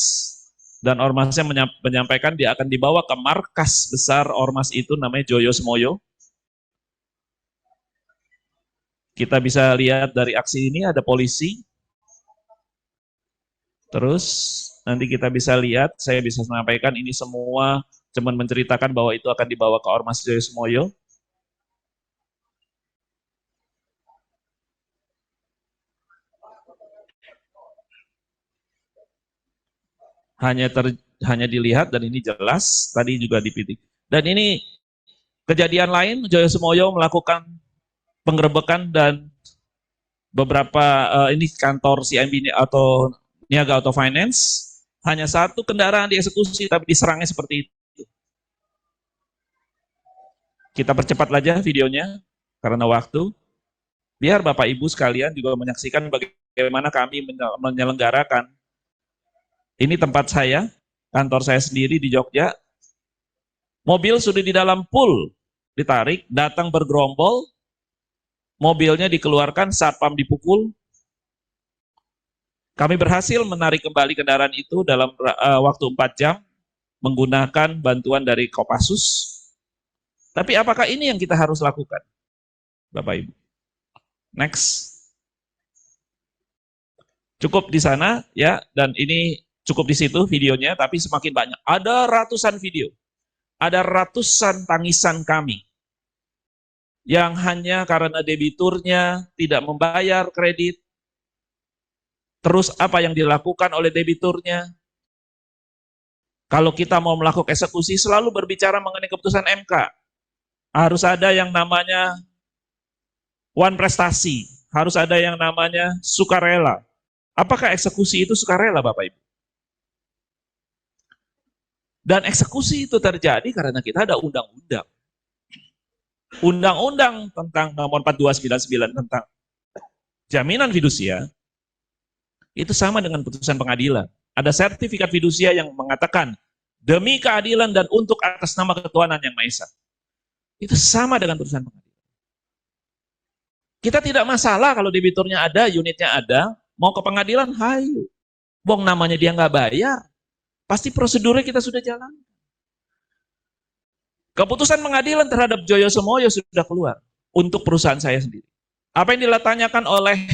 dan ormasnya menyampaikan dia akan dibawa ke markas besar ormas itu namanya Joyo Semoyo. Kita bisa lihat dari aksi ini ada polisi Terus nanti kita bisa lihat, saya bisa sampaikan ini semua cuman menceritakan bahwa itu akan dibawa ke Ormas Joyosumoyo. Hanya dilihat dan ini jelas, tadi juga dipitik. Dan ini kejadian lain, Joyosumoyo melakukan penggerebekan dan beberapa ini kantor CIMB atau Niaga Auto Finance, hanya satu kendaraan dieksekusi tapi diserangnya seperti itu. Kita percepat aja videonya karena waktu. Biar Bapak Ibu sekalian juga menyaksikan bagaimana kami menyelenggarakan. Ini tempat saya, kantor saya sendiri di Jogja. Mobil sudah di dalam pool, ditarik, datang bergerombol, mobilnya dikeluarkan, satpam dipukul. Kami berhasil menarik kembali kendaraan itu dalam waktu 4 jam menggunakan bantuan dari Kopassus. Tapi apakah ini yang kita harus lakukan, Bapak Ibu? Next. Cukup di sana ya, dan ini cukup di situ videonya, tapi semakin banyak. Ada ratusan video. Ada ratusan tangisan kami yang hanya karena debiturnya tidak membayar kredit. Terus apa yang dilakukan oleh debiturnya? Kalau kita mau melakukan eksekusi selalu berbicara mengenai keputusan MK. Harus ada yang namanya one prestasi, harus ada yang namanya sukarela. Apakah eksekusi itu sukarela, Bapak Ibu? Dan eksekusi itu terjadi karena kita ada undang-undang. Undang-undang tentang nomor 4299 tentang jaminan fidusia, itu sama dengan putusan pengadilan. Ada sertifikat fidusia yang mengatakan, demi keadilan dan untuk atas nama ketuhanan yang Maha Esa. Itu sama dengan putusan pengadilan. Kita tidak masalah kalau debiturnya ada, unitnya ada, mau ke pengadilan, hayu. Bong namanya dia nggak bayar, pasti prosedurnya kita sudah jalan. Keputusan pengadilan terhadap Joyosumoyo sudah keluar untuk perusahaan saya sendiri. Apa yang ditanyakan oleh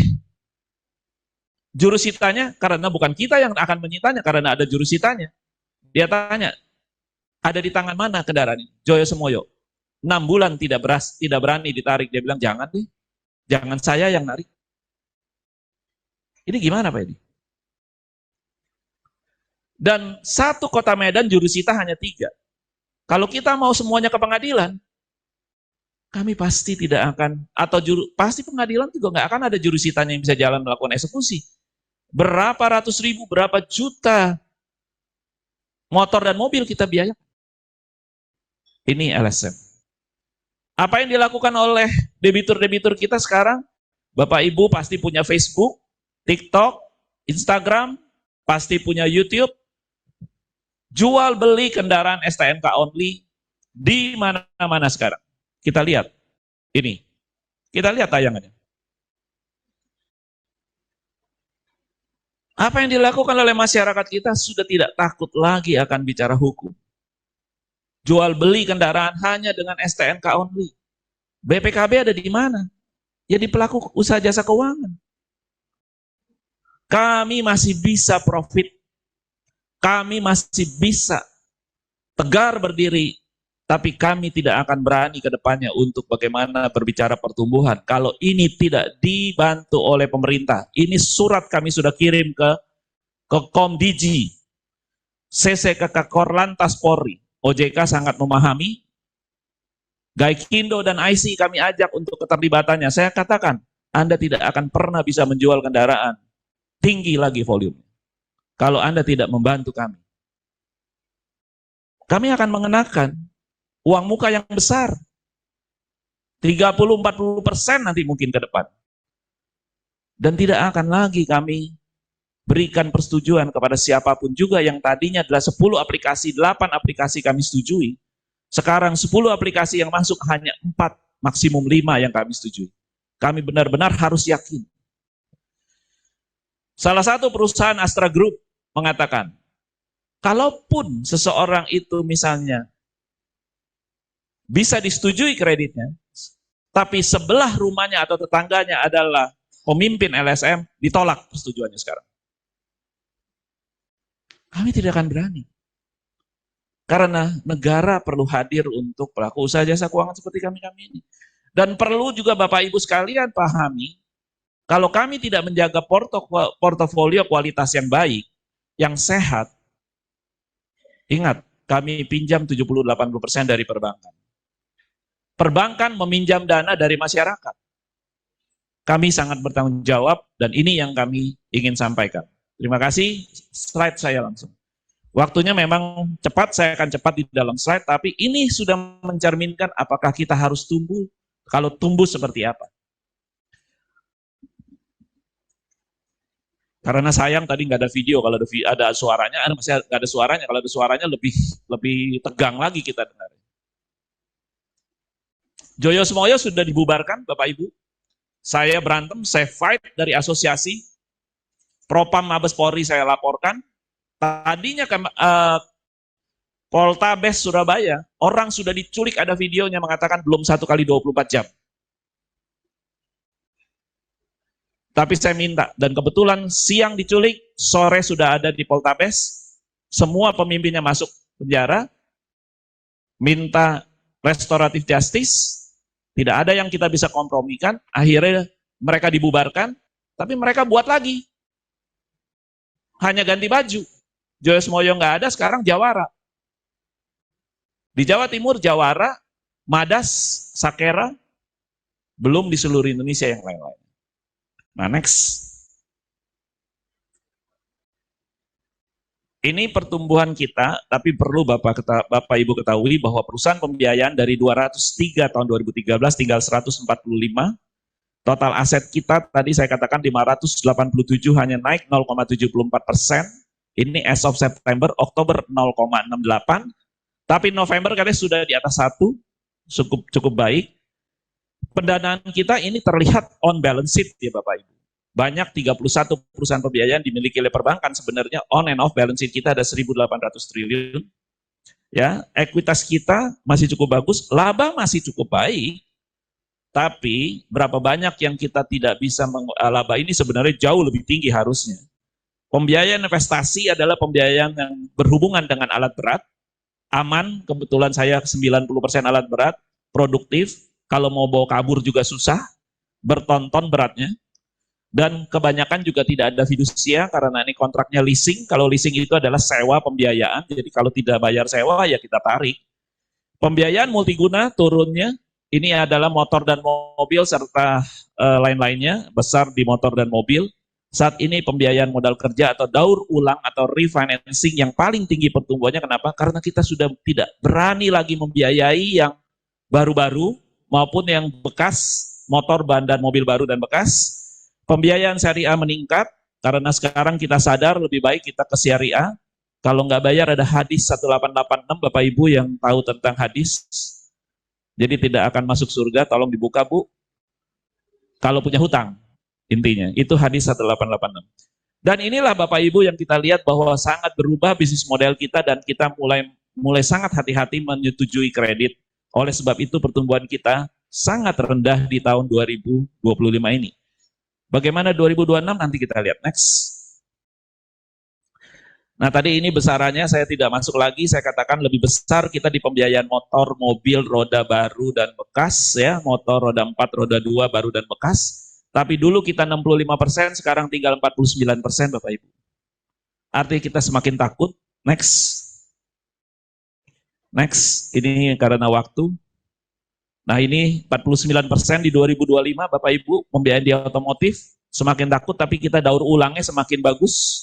jurusitanya, karena bukan kita yang akan menyitanya, karena ada jurusitanya. Dia tanya, ada di tangan mana kendaraan ini? Joyosumoyo. 6 bulan tidak berani ditarik. Dia bilang, jangan deh. Jangan saya yang narik. Ini gimana Pak Edi? Dan satu kota Medan jurusita hanya 3. Kalau kita mau semuanya ke pengadilan, kami pasti tidak akan, atau pasti pengadilan juga nggak akan ada jurusitanya yang bisa jalan melakukan eksekusi. Berapa ratus ribu, berapa juta motor dan mobil kita biayakan. Ini LSM. Apa yang dilakukan oleh debitur-debitur kita sekarang? Bapak Ibu pasti punya Facebook, TikTok, Instagram, pasti punya YouTube. Jual beli kendaraan STNK only di mana-mana sekarang. Kita lihat ini. Kita lihat tayangannya. Apa yang dilakukan oleh masyarakat kita sudah tidak takut lagi akan bicara hukum. Jual beli kendaraan hanya dengan STNK only. BPKB ada di mana? Ya di pelaku usaha jasa keuangan. Kami masih bisa profit. Kami masih bisa tegar berdiri. Tapi kami tidak akan berani ke depannya untuk bagaimana berbicara pertumbuhan. Kalau ini tidak dibantu oleh pemerintah. Ini surat kami sudah kirim ke Komdigi, CCKK Korlantas Polri. OJK sangat memahami. Gaikindo dan IC kami ajak untuk keterlibatannya. Saya katakan, Anda tidak akan pernah bisa menjual kendaraan tinggi lagi volume kalau Anda tidak membantu kami. Kami akan mengenakan uang muka yang besar. 30-40% nanti mungkin ke depan. Dan tidak akan lagi kami berikan persetujuan kepada siapapun juga yang tadinya adalah 10 aplikasi, 8 aplikasi kami setujui. Sekarang 10 aplikasi yang masuk hanya 4, maksimum 5 yang kami setujui. Kami benar-benar harus yakin. Salah satu perusahaan Astra Group mengatakan, kalaupun seseorang itu misalnya bisa disetujui kreditnya, tapi sebelah rumahnya atau tetangganya adalah pemimpin LSM, ditolak persetujuannya sekarang. Kami tidak akan berani. Karena negara perlu hadir untuk pelaku usaha jasa keuangan seperti kami-kami ini. Dan perlu juga Bapak Ibu sekalian pahami, kalau kami tidak menjaga portofolio kualitas yang baik, yang sehat, ingat, kami pinjam 70-80% dari perbankan. Perbankan meminjam dana dari masyarakat. Kami sangat bertanggung jawab dan ini yang kami ingin sampaikan. Terima kasih, slide saya langsung. Waktunya memang cepat, saya akan cepat di dalam slide, tapi ini sudah mencerminkan apakah kita harus tumbuh, kalau tumbuh seperti apa. Karena sayang tadi nggak ada video, kalau ada suaranya, masih nggak ada suaranya, kalau ada suaranya lebih tegang lagi kita dengar. Joyo Semoyo sudah dibubarkan, Bapak Ibu. Saya berantem, saya fight dari asosiasi. Propam Mabes Polri saya laporkan. Tadinya Poltabes Surabaya, orang sudah diculik, ada videonya mengatakan belum 1 kali 24 jam. Tapi saya minta, dan kebetulan siang diculik, sore sudah ada di Poltabes, semua pemimpinnya masuk penjara, minta restoratif justice, tidak ada yang kita bisa kompromikan, akhirnya mereka dibubarkan, tapi mereka buat lagi. Hanya ganti baju. Joyo Semoyo nggak ada, sekarang Jawara. Di Jawa Timur, Jawara, Madas, Sakera, belum di seluruh Indonesia yang lain-lain. Nah, next. Ini pertumbuhan kita, tapi perlu Bapak Ibu ketahui bahwa perusahaan pembiayaan dari 203 tahun 2013 tinggal 145. Total aset kita tadi saya katakan 587 hanya naik 0,74%. Ini as of September, Oktober 0,68. Tapi November katanya sudah di atas 1, cukup baik. Pendanaan kita ini terlihat on balance sheet ya Bapak Ibu. Banyak 31 perusahaan pembiayaan dimiliki oleh perbankan, sebenarnya on and off balance sheet kita ada 1.800 triliun. Ya, ekuitas kita masih cukup bagus, laba masih cukup baik. Tapi berapa banyak yang kita tidak bisa laba ini sebenarnya jauh lebih tinggi harusnya. Pembiayaan investasi adalah pembiayaan yang berhubungan dengan alat berat, aman, kebetulan saya 90% alat berat, produktif, kalau mau bawa kabur juga susah, bertonton beratnya, dan kebanyakan juga tidak ada fidusia karena ini kontraknya leasing, kalau leasing itu adalah sewa pembiayaan, jadi kalau tidak bayar sewa ya kita tarik. Pembiayaan multiguna turunnya, ini adalah motor dan mobil serta lain-lainnya, besar di motor dan mobil. Saat ini pembiayaan modal kerja atau daur ulang atau refinancing yang paling tinggi pertumbuhannya, kenapa? Karena kita sudah tidak berani lagi membiayai yang baru-baru maupun yang bekas, motor, ban, dan mobil baru dan bekas. Pembiayaan syariah meningkat, karena sekarang kita sadar lebih baik kita ke syariah. Kalau nggak bayar ada hadis 1886, Bapak Ibu yang tahu tentang hadis. Jadi tidak akan masuk surga, tolong dibuka Bu. Kalau punya hutang, intinya. Itu hadis 1886. Dan inilah Bapak Ibu yang kita lihat bahwa sangat berubah bisnis model kita dan kita mulai sangat hati-hati menyetujui kredit. Oleh sebab itu pertumbuhan kita sangat rendah di tahun 2025 ini. Bagaimana 2026 nanti kita lihat. Next. Nah tadi ini besarannya saya tidak masuk lagi, saya katakan lebih besar kita di pembiayaan motor, mobil, roda baru dan bekas, ya, motor, roda 4, roda 2, baru dan bekas. Tapi dulu kita 65%, sekarang tinggal 49% Bapak Ibu. Artinya kita semakin takut. Next. Next, ini karena waktu. Nah ini 49% di 2025 Bapak Ibu, pembiayaan di otomotif, semakin takut tapi kita daur ulangnya semakin bagus.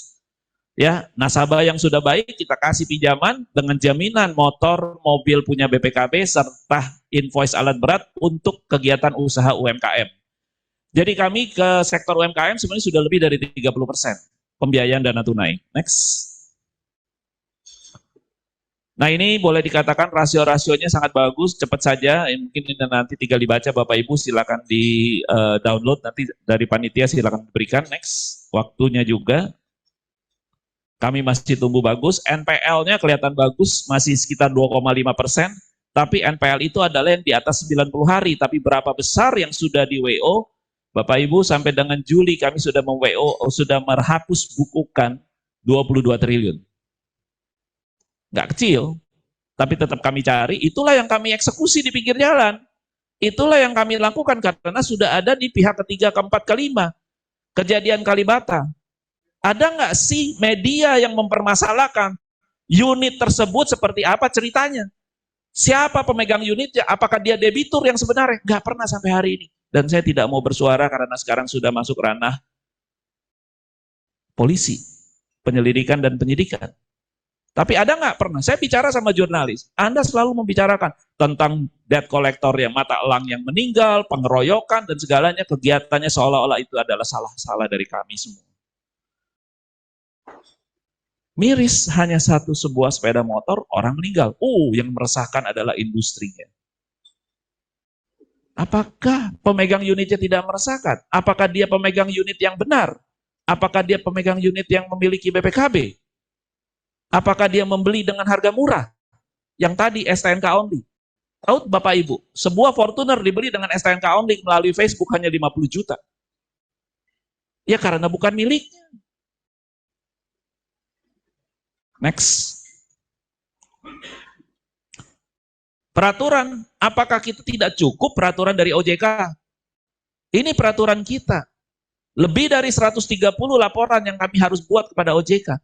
Ya, nasabah yang sudah baik kita kasih pinjaman dengan jaminan motor, mobil punya BPKB serta invoice alat berat untuk kegiatan usaha UMKM. Jadi kami ke sektor UMKM sebenarnya sudah lebih dari 30% pembiayaan dana tunai. Next. Nah ini boleh dikatakan rasio-rasionya sangat bagus, cepat saja, mungkin ini nanti tinggal dibaca Bapak Ibu, silakan di download nanti dari panitia, silakan berikan. Next, waktunya juga. Kami masih tumbuh bagus, NPL-nya kelihatan bagus, masih sekitar 2,5%, tapi NPL itu adalah yang di atas 90 hari, tapi berapa besar yang sudah di WO, Bapak Ibu sampai dengan Juli kami sudah sudah merhapus bukukan 22 triliun. nggak kecil, tapi tetap kami cari. Itulah yang kami eksekusi di pinggir jalan. Itulah yang kami lakukan karena sudah ada di pihak ketiga, keempat, kelima. Kejadian Kalibata. Ada nggak sih media yang mempermasalahkan unit tersebut seperti apa ceritanya? Siapa pemegang unitnya? Apakah dia debitur yang sebenarnya? Nggak pernah sampai hari ini. Dan saya tidak mau bersuara karena sekarang sudah masuk ranah polisi, penyelidikan dan penyidikan. Tapi ada nggak pernah? Saya bicara sama jurnalis. Anda selalu membicarakan tentang debt collector yang mata elang yang meninggal, pengeroyokan dan segalanya, kegiatannya seolah-olah itu adalah salah dari kami semua. Miris hanya satu sebuah sepeda motor, orang meninggal. Yang meresahkan adalah industrinya. Apakah pemegang unitnya tidak meresahkan? Apakah dia pemegang unit yang benar? Apakah dia pemegang unit yang memiliki BPKB? Apakah dia membeli dengan harga murah? Yang tadi STNK only. Tahu Bapak Ibu, sebuah Fortuner dibeli dengan STNK only melalui Facebook hanya 50 juta. Ya karena bukan miliknya. Next. Peraturan, apakah kita tidak cukup peraturan dari OJK? Ini peraturan kita. Lebih dari 130 laporan yang kami harus buat kepada OJK.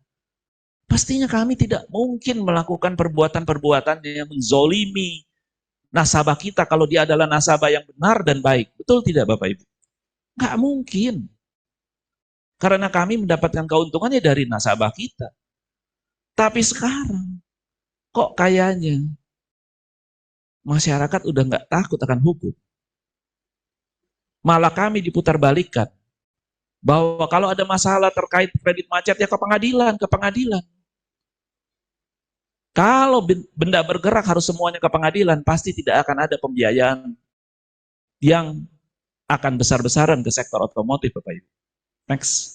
Pastinya kami tidak mungkin melakukan perbuatan-perbuatan yang menzolimi nasabah kita kalau dia adalah nasabah yang benar dan baik. Betul tidak Bapak Ibu? Nggak mungkin. Karena kami mendapatkan keuntungannya dari nasabah kita. Tapi sekarang, kok kayaknya masyarakat udah nggak takut akan hukum. Malah kami diputarbalikkan. Bahwa kalau ada masalah terkait kredit macet, ya ke pengadilan, ke pengadilan. Kalau benda bergerak harus semuanya ke pengadilan, pasti tidak akan ada pembiayaan yang akan besar-besaran ke sektor otomotif, Bapak Ibu. Next.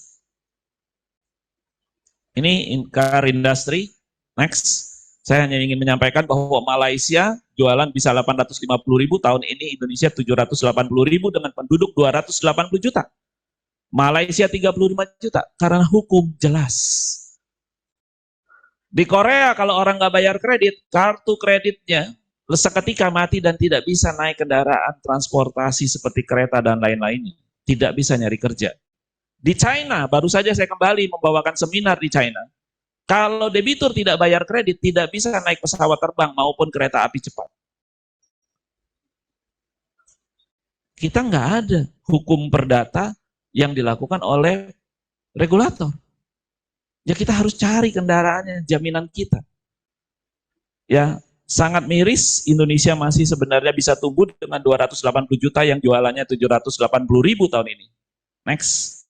Ini car industry. Next. Saya hanya ingin menyampaikan bahwa Malaysia jualan bisa 850.000, tahun ini Indonesia 780.000 dengan penduduk 280 juta. Malaysia 35 juta karena hukum jelas. Di Korea kalau orang nggak bayar kredit, kartu kreditnya seketika mati dan tidak bisa naik kendaraan transportasi seperti kereta dan lain-lainnya. Tidak bisa nyari kerja. Di China, baru saja saya kembali membawakan seminar di China. Kalau debitur tidak bayar kredit, tidak bisa naik pesawat terbang maupun kereta api cepat. Kita nggak ada hukum perdata yang dilakukan oleh regulator. Ya kita harus cari kendaraannya, jaminan kita. Ya, sangat miris Indonesia masih sebenarnya bisa tumbuh dengan 280 juta yang jualannya 780.000 tahun ini. Next.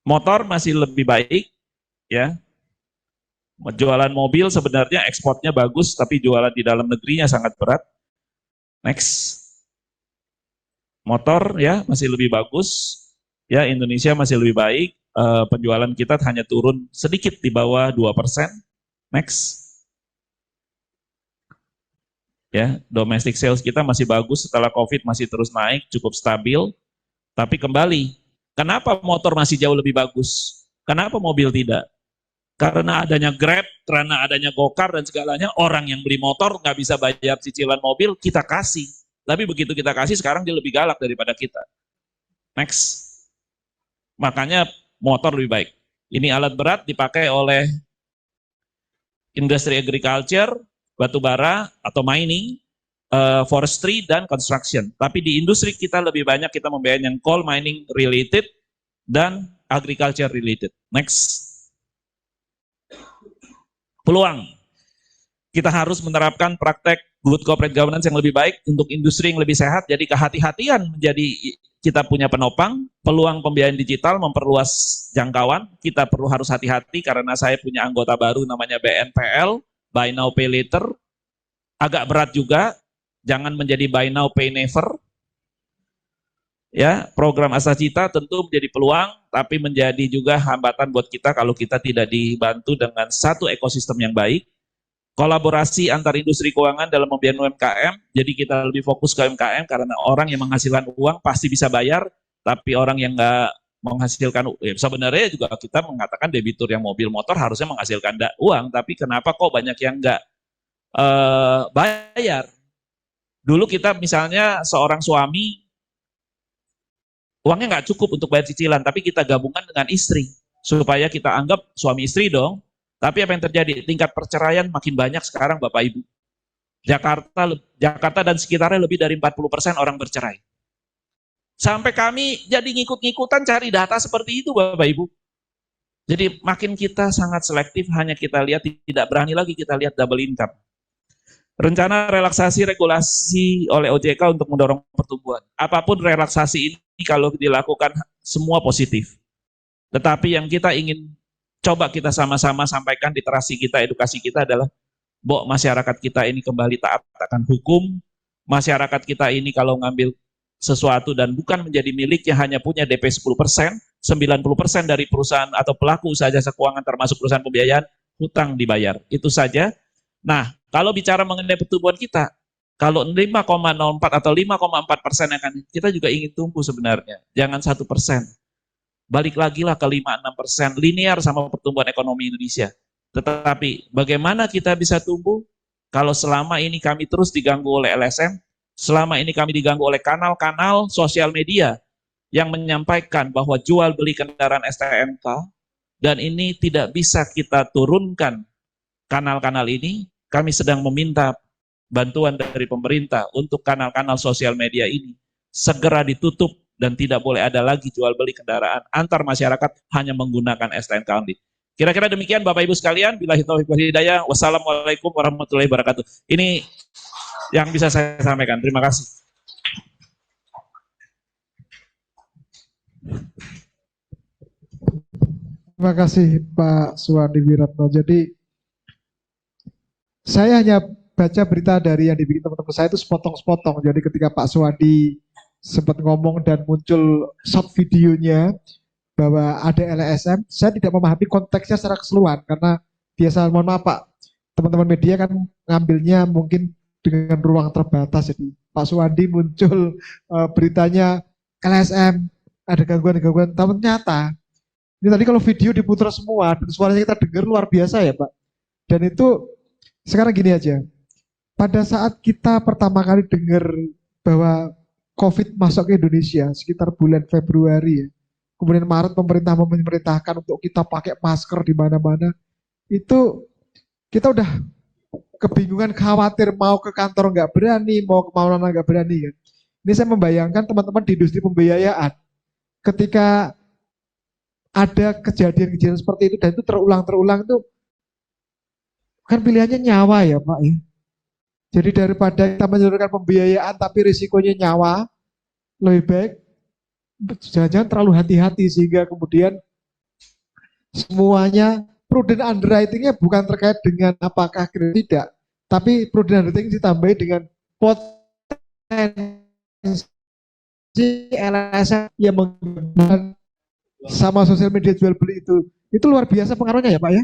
Motor masih lebih baik, ya. Jualan mobil sebenarnya ekspornya bagus, tapi jualan di dalam negerinya sangat berat. Next. Motor ya masih lebih bagus, ya Indonesia masih lebih baik. Penjualan kita hanya turun sedikit di bawah 2%. Next. Ya, domestic sales kita masih bagus setelah COVID, masih terus naik, cukup stabil. Tapi kembali, kenapa motor masih jauh lebih bagus? Kenapa mobil tidak? Karena adanya Grab, karena adanya Gokar dan segalanya, orang yang beli motor nggak bisa bayar cicilan mobil, kita kasih. Tapi begitu kita kasih, sekarang dia lebih galak daripada kita. Next. Makanya motor lebih baik. Ini alat berat dipakai oleh industri agriculture, batubara atau mining, forestry dan construction. Tapi di industri kita lebih banyak kita membayar yang coal mining related dan agriculture related. Next. Peluang. Kita harus menerapkan praktek good corporate governance yang lebih baik untuk industri yang lebih sehat. Jadi kehati-hatian menjadi kita punya penopang. Peluang pembiayaan digital memperluas jangkauan. Kita harus hati-hati karena saya punya anggota baru namanya BNPL, Buy Now Pay Later. Agak berat juga. Jangan menjadi Buy Now Pay Never. Ya, program Asacita tentu menjadi peluang, tapi menjadi juga hambatan buat kita kalau kita tidak dibantu dengan satu ekosistem yang baik. Kolaborasi antar industri keuangan dalam membiayai UMKM, jadi kita lebih fokus ke UMKM karena orang yang menghasilkan uang pasti bisa bayar, tapi orang yang nggak menghasilkan sebenarnya juga kita mengatakan debitur yang mobil motor harusnya menghasilkan uang, tapi kenapa kok banyak yang nggak bayar? Dulu kita misalnya seorang suami uangnya nggak cukup untuk bayar cicilan, tapi kita gabungkan dengan istri supaya kita anggap suami istri dong. Tapi apa yang terjadi? Tingkat perceraian makin banyak sekarang, Bapak Ibu. Jakarta dan sekitarnya lebih dari 40% orang bercerai. Sampai kami jadi ngikut-ngikutan cari data seperti itu, Bapak Ibu. Jadi makin kita sangat selektif, hanya kita lihat, tidak berani lagi kita lihat double income. Rencana relaksasi regulasi oleh OJK untuk mendorong pertumbuhan. Apapun relaksasi ini kalau dilakukan semua positif. Tetapi yang kita ingin coba kita sama-sama sampaikan, literasi kita, edukasi kita adalah bahwa masyarakat kita ini kembali taat akan hukum. Masyarakat kita ini kalau ngambil sesuatu dan bukan menjadi miliknya, hanya punya DP 10%, 90% dari perusahaan atau pelaku usaha jasa keuangan termasuk perusahaan pembiayaan, hutang dibayar. Itu saja. Nah, kalau bicara mengenai pertumbuhan kita, kalau 5,04 atau 5,4% akan kita juga ingin tumbuh sebenarnya. Jangan 1%. Balik lagi lah ke 5-6%, linear sama pertumbuhan ekonomi Indonesia. Tetapi bagaimana kita bisa tumbuh kalau selama ini kami terus diganggu oleh LSM, selama ini kami diganggu oleh kanal-kanal sosial media yang menyampaikan bahwa jual beli kendaraan STNK, dan ini tidak bisa kita turunkan kanal-kanal ini. Kami sedang meminta bantuan dari pemerintah untuk kanal-kanal sosial media ini segera ditutup dan tidak boleh ada lagi jual beli kendaraan antar masyarakat hanya menggunakan STNK only. Kira-kira demikian Bapak Ibu sekalian, billahi taufiq wal hidayah. Wassalamualaikum warahmatullahi wabarakatuh. Ini yang bisa saya sampaikan. Terima kasih. Terima kasih Pak Suwandi Wiratno. Jadi saya hanya baca berita dari yang dibikin teman-teman saya itu sepotong-sepotong. Jadi ketika Pak Suwandi sempat ngomong dan muncul short videonya bahwa ada LSM, saya tidak memahami konteksnya secara keseluruhan karena biasa, mohon maaf Pak, teman-teman media kan ngambilnya mungkin dengan ruang terbatas. Jadi Pak Suwandi muncul beritanya LSM ada gangguan-gangguan, tapi ternyata ini tadi kalau video diputar semua dan suaranya kita dengar luar biasa ya Pak. Dan itu sekarang gini aja, pada saat kita pertama kali dengar bahwa COVID masuk ke Indonesia sekitar bulan Februari ya, kemudian Maret pemerintah memerintahkan untuk kita pakai masker di mana-mana, itu kita udah kebingungan, khawatir, mau ke kantor nggak berani, mau ke mana nggak berani kan. Ini saya membayangkan teman-teman di industri pembiayaan, ketika ada kejadian-kejadian seperti itu dan itu terulang-terulang, itu kan pilihannya nyawa ya Pak ya. Jadi daripada kita menyalurkan pembiayaan tapi risikonya nyawa, lebih baik jangan-jangan terlalu hati-hati sehingga kemudian semuanya prudent underwriting-nya bukan terkait dengan apakah kredit tidak, tapi prudent underwriting ditambahi dengan potensi LSM yang menggunakan sama sosial media jual beli itu luar biasa pengaruhnya ya Pak ya.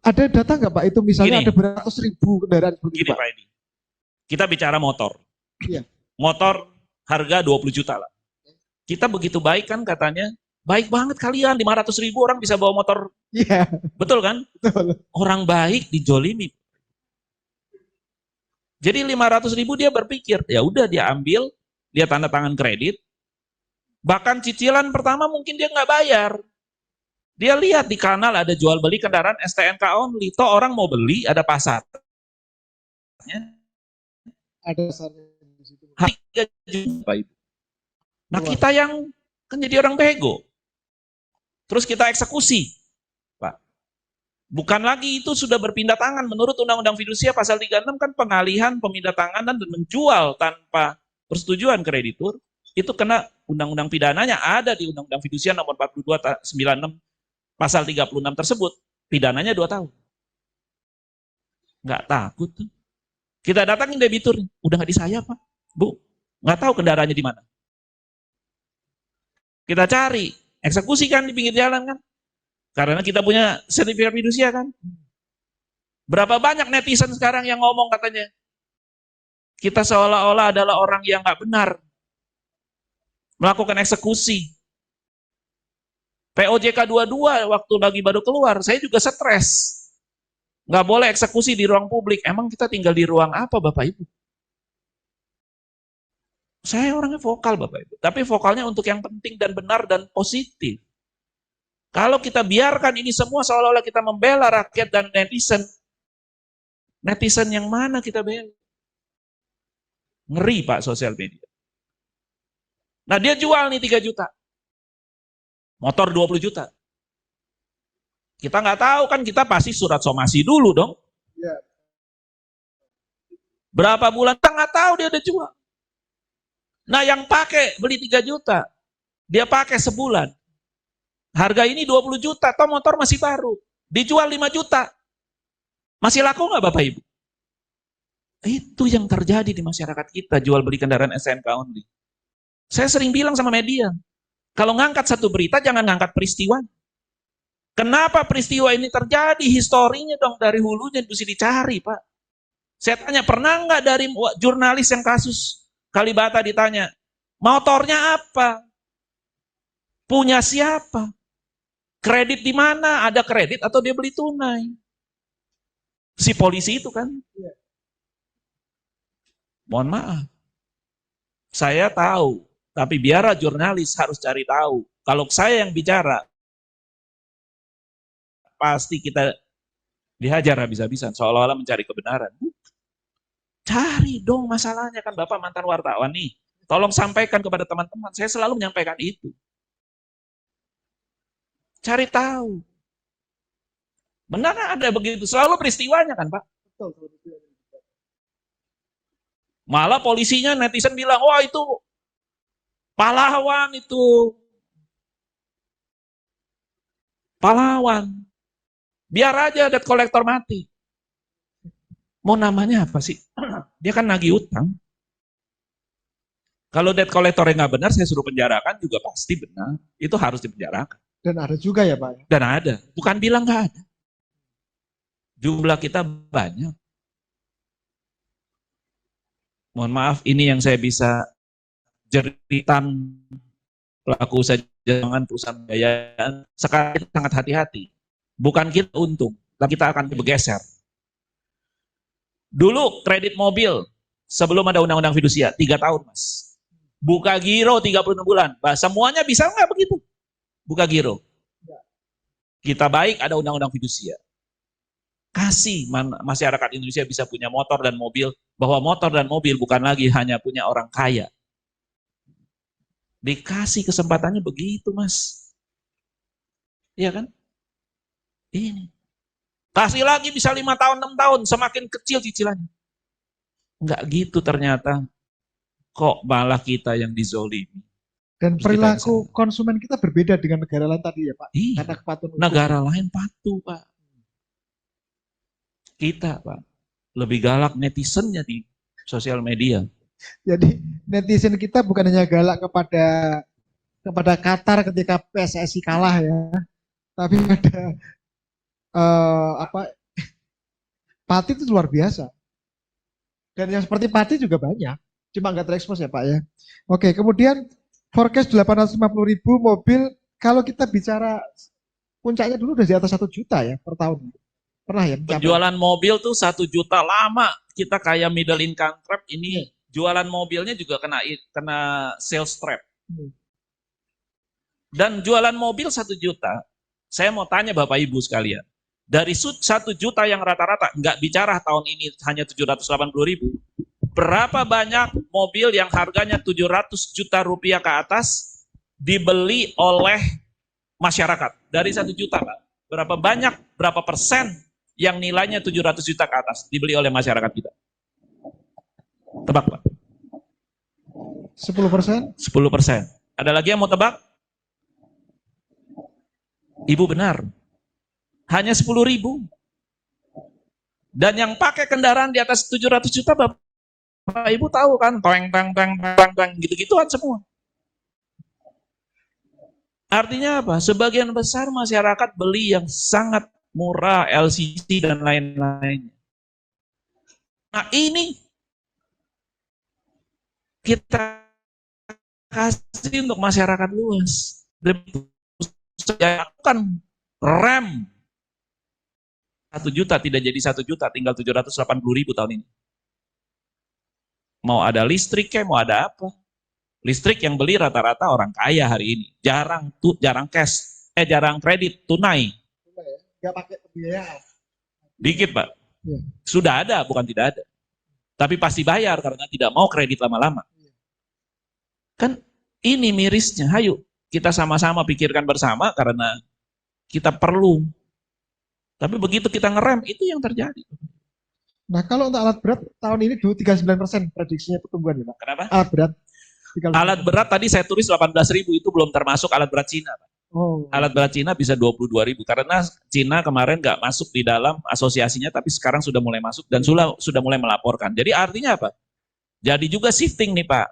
Ada data nggak Pak itu misalnya Gini, ada beratus ribu kendaraan seperti gini itu Pak? Pak Edi, kita bicara motor. Iya. Motor harga 20 juta lah. Kita begitu baik kan katanya, baik banget kalian, 500.000 orang bisa bawa motor. Iya. Betul kan? Betul. Orang baik dijolimi. Jadi 500.000 dia berpikir, ya udah dia ambil, dia tanda tangan kredit, bahkan cicilan pertama mungkin dia nggak bayar. Dia lihat di kanal ada jual beli kendaraan STNK only, toh orang mau beli ada pasarnya. Ada sarannya di situ. Harga juta, Ibu. Nah kita yang kan jadi orang bego, terus kita eksekusi, Pak. Bukan lagi itu sudah berpindah tangan menurut Undang-Undang Fidusia pasal 36 kan pengalihan, pemindah tanganan dan menjual tanpa persetujuan kreditur itu kena undang-undang pidananya ada di Undang-Undang Fidusia nomor 42/96 pasal 36 tersebut, pidananya 2 tahun. Nggak takut tuh. Kita datangin debitur, udah nggak disayap Pak, Bu, nggak tahu kendaraannya di mana. Kita cari, eksekusi kan di pinggir jalan kan, karena kita punya sertifikat fidusia kan. Berapa banyak netizen sekarang yang ngomong katanya, kita seolah-olah adalah orang yang nggak benar, melakukan eksekusi. POJK 22 waktu lagi baru keluar, saya juga stres. Nggak boleh eksekusi di ruang publik. Emang kita tinggal di ruang apa, Bapak Ibu? Saya orangnya vokal, Bapak Ibu. Tapi vokalnya untuk yang penting dan benar dan positif. Kalau kita biarkan ini semua seolah-olah kita membela rakyat dan netizen, netizen yang mana kita bela? Ngeri, Pak, sosial media. Nah, dia jual nih 3 juta. Motor 20 juta. Kita nggak tahu kan, kita pasti surat somasi dulu dong. Ya. Berapa bulan kita nggak tahu dia udah jual. Nah, yang pakai beli 3 juta, dia pakai sebulan. Harga ini 20 juta, toh motor masih baru. Dijual 5 juta. Masih laku nggak Bapak Ibu? Itu yang terjadi di masyarakat kita, jual beli kendaraan SNK only. Saya sering bilang sama media, kalau ngangkat satu berita, jangan ngangkat peristiwa. Kenapa peristiwa ini terjadi? Historinya dong, dari hulunya mesti dicari, Pak. Saya tanya, pernah nggak dari jurnalis yang kasus Kalibata ditanya, motornya apa? Punya siapa? Kredit di mana? Ada kredit atau dia beli tunai? Si polisi itu kan. Mohon maaf. Saya tahu, tapi biar jurnalis harus cari tahu. Kalau saya yang bicara, pasti kita dihajar habis-habisan, seolah-olah mencari kebenaran. Cari dong masalahnya, kan Bapak mantan wartawan nih. Tolong sampaikan kepada teman-teman, saya selalu menyampaikan itu. Cari tahu. Benar ada begitu, selalu peristiwanya kan Pak. Malah polisinya netizen bilang, wah itu pahlawan itu. Pahlawan. Biar aja debt collector mati. Mau namanya apa sih? Dia kan nagih utang. Kalau debt collector yang nggak benar, saya suruh penjarakan juga pasti benar. Itu harus dipenjarakan. Dan ada juga ya Pak? Dan ada. Bukan bilang nggak ada. Jumlah kita banyak. Mohon maaf, ini yang saya bisa jeritan pelaku usaha jangan perusahaan pembiayaan. Sekarang kita sangat hati-hati. Bukan kita untung, tapi kita akan bergeser. Dulu kredit mobil sebelum ada undang-undang fidusia 3 tahun Mas. Buka giro 36 bulan. Semuanya bisa nggak begitu? Buka giro. Kita baik ada undang-undang fidusia. Kasih masyarakat Indonesia bisa punya motor dan mobil, bahwa motor dan mobil bukan lagi hanya punya orang kaya. Dikasih kesempatannya begitu Mas. Iya kan? Ini. Kasih lagi bisa 5 tahun, 6 tahun, semakin kecil cicilannya. Enggak gitu ternyata. Kok malah kita yang dizolimi. Dan Terus perilaku konsumen kita berbeda dengan negara lain tadi ya Pak? Iya. Karena kepatuhan hukum. Negara lain patuh Pak. Kita Pak, lebih galak netizennya di sosial media. Jadi netizen kita bukan hanya galak kepada Qatar ketika PSSI kalah ya, tapi ada Pati itu luar biasa. Dan yang seperti Pati juga banyak, cuma nggak terekspos ya Pak ya. Oke, kemudian forecast 850.000 mobil, kalau kita bicara puncaknya dulu udah di atas 1 juta ya per tahun. Pernah ya? Penjualan mobil tuh 1 juta lama. Kita kayak middle income trap ini. Jualan mobilnya juga kena sales trap. Dan jualan mobil 1 juta, saya mau tanya Bapak Ibu sekalian. Dari 1 juta yang rata-rata, nggak bicara tahun ini hanya 780.000. Berapa banyak mobil yang harganya 700 juta rupiah ke atas dibeli oleh masyarakat? Dari 1 juta Pak. Berapa banyak, berapa persen yang nilainya 700 juta ke atas dibeli oleh masyarakat kita? Tebak Pak. 10%? 10%. Ada lagi yang mau tebak? Ibu benar. Hanya 10.000. Dan yang pakai kendaraan di atas 700 juta, Bapak Ibu tahu kan? Tang, gitu-gituan semua. Artinya apa? Sebagian besar masyarakat beli yang sangat murah, LCC dan lain-lain. Nah ini kita kasih untuk masyarakat luas. saya kan rem 1 juta tidak jadi 1 juta, tinggal 780.000 tahun ini. Mau ada listrik kayak mau ada apa? Listrik yang beli rata-rata orang kaya hari ini. Jarang cash, jarang kredit tunai. Nggak pakai pembiayaan. Dikit, Pak. Ya. Sudah ada, bukan tidak ada. Tapi pasti bayar karena tidak mau kredit lama-lama. Kan ini mirisnya. Hayo, kita sama-sama pikirkan bersama karena kita perlu. Tapi begitu kita ngerem, itu yang terjadi. Nah, kalau untuk alat berat tahun ini 39% prediksinya pertumbuhan ya, Pak. Kenapa? Alat berat. 39%. Alat berat tadi saya tulis 18.000, itu belum termasuk alat berat Cina, Pak. Oh. Alat berat Cina bisa 22.000 karena Cina kemarin nggak masuk di dalam asosiasinya, tapi sekarang sudah mulai masuk dan sudah mulai melaporkan. Jadi artinya apa? Jadi juga shifting nih, Pak.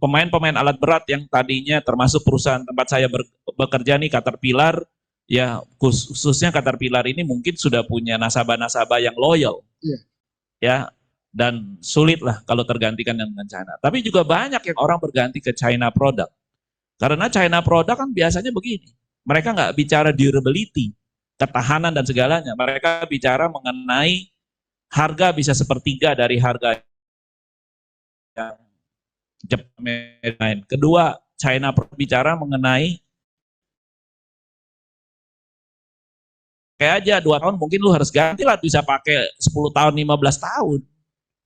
Pemain-pemain alat berat yang tadinya termasuk perusahaan tempat saya bekerja nih, Caterpillar, ya khususnya Caterpillar ini mungkin sudah punya nasabah-nasabah yang loyal. Iya. Ya, dan sulit lah kalau tergantikan dengan China. Tapi juga banyak yang orang berganti ke China product. Karena China product kan biasanya begini. Mereka nggak bicara durability, ketahanan dan segalanya. Mereka bicara mengenai harga bisa sepertiga dari harga yang Jepang lain. Kedua, China bicara mengenai kayak aja 2 tahun mungkin lu harus ganti lah, bisa pakai 10 tahun, 15 tahun.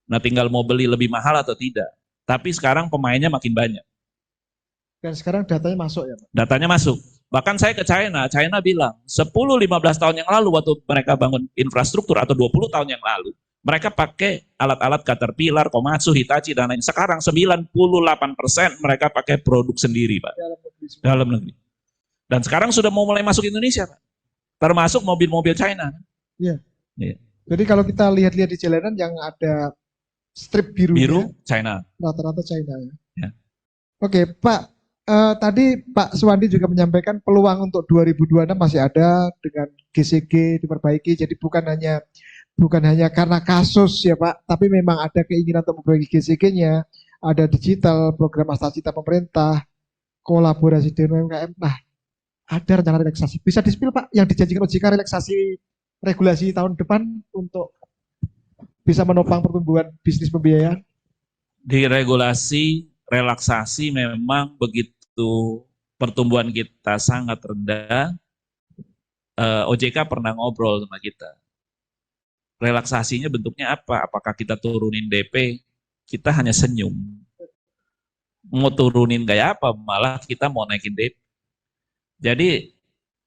Nah tinggal mau beli lebih mahal atau tidak. Tapi sekarang pemainnya makin banyak. Dan sekarang datanya masuk ya, Pak? Datanya masuk. Bahkan saya ke China, China bilang 10-15 tahun yang lalu waktu mereka bangun infrastruktur atau 20 tahun yang lalu, mereka pakai alat-alat Caterpillar, Komatsu, Hitachi, dan lain. Sekarang 98% mereka pakai produk sendiri, Pak. Dalam negeri. Dan sekarang sudah mau mulai masuk Indonesia, Pak. Termasuk mobil-mobil China. Iya. Iya. Jadi kalau kita lihat-lihat di jalanan yang ada strip Biru, China. rata-rata China ya. Ya. Oke, Pak. Tadi Pak Suwandi juga menyampaikan peluang untuk 2026 masih ada dengan GCG diperbaiki. Jadi bukan hanya karena kasus ya Pak, tapi memang ada keinginan untuk memperbaiki GCG-nya, ada digital, program Astacita pemerintah, kolaborasi dengan UMKM. Nah, ada rencana relaksasi. Bisa di-spill Pak yang dijanjikan OJK relaksasi regulasi tahun depan untuk bisa menopang pertumbuhan bisnis pembiayaan? Di regulasi, relaksasi memang begitu pertumbuhan kita sangat rendah, OJK pernah ngobrol sama kita. Relaksasinya bentuknya apa? Apakah kita turunin DP? Kita hanya senyum. Mau turunin kayak apa? Malah kita mau naikin DP. Jadi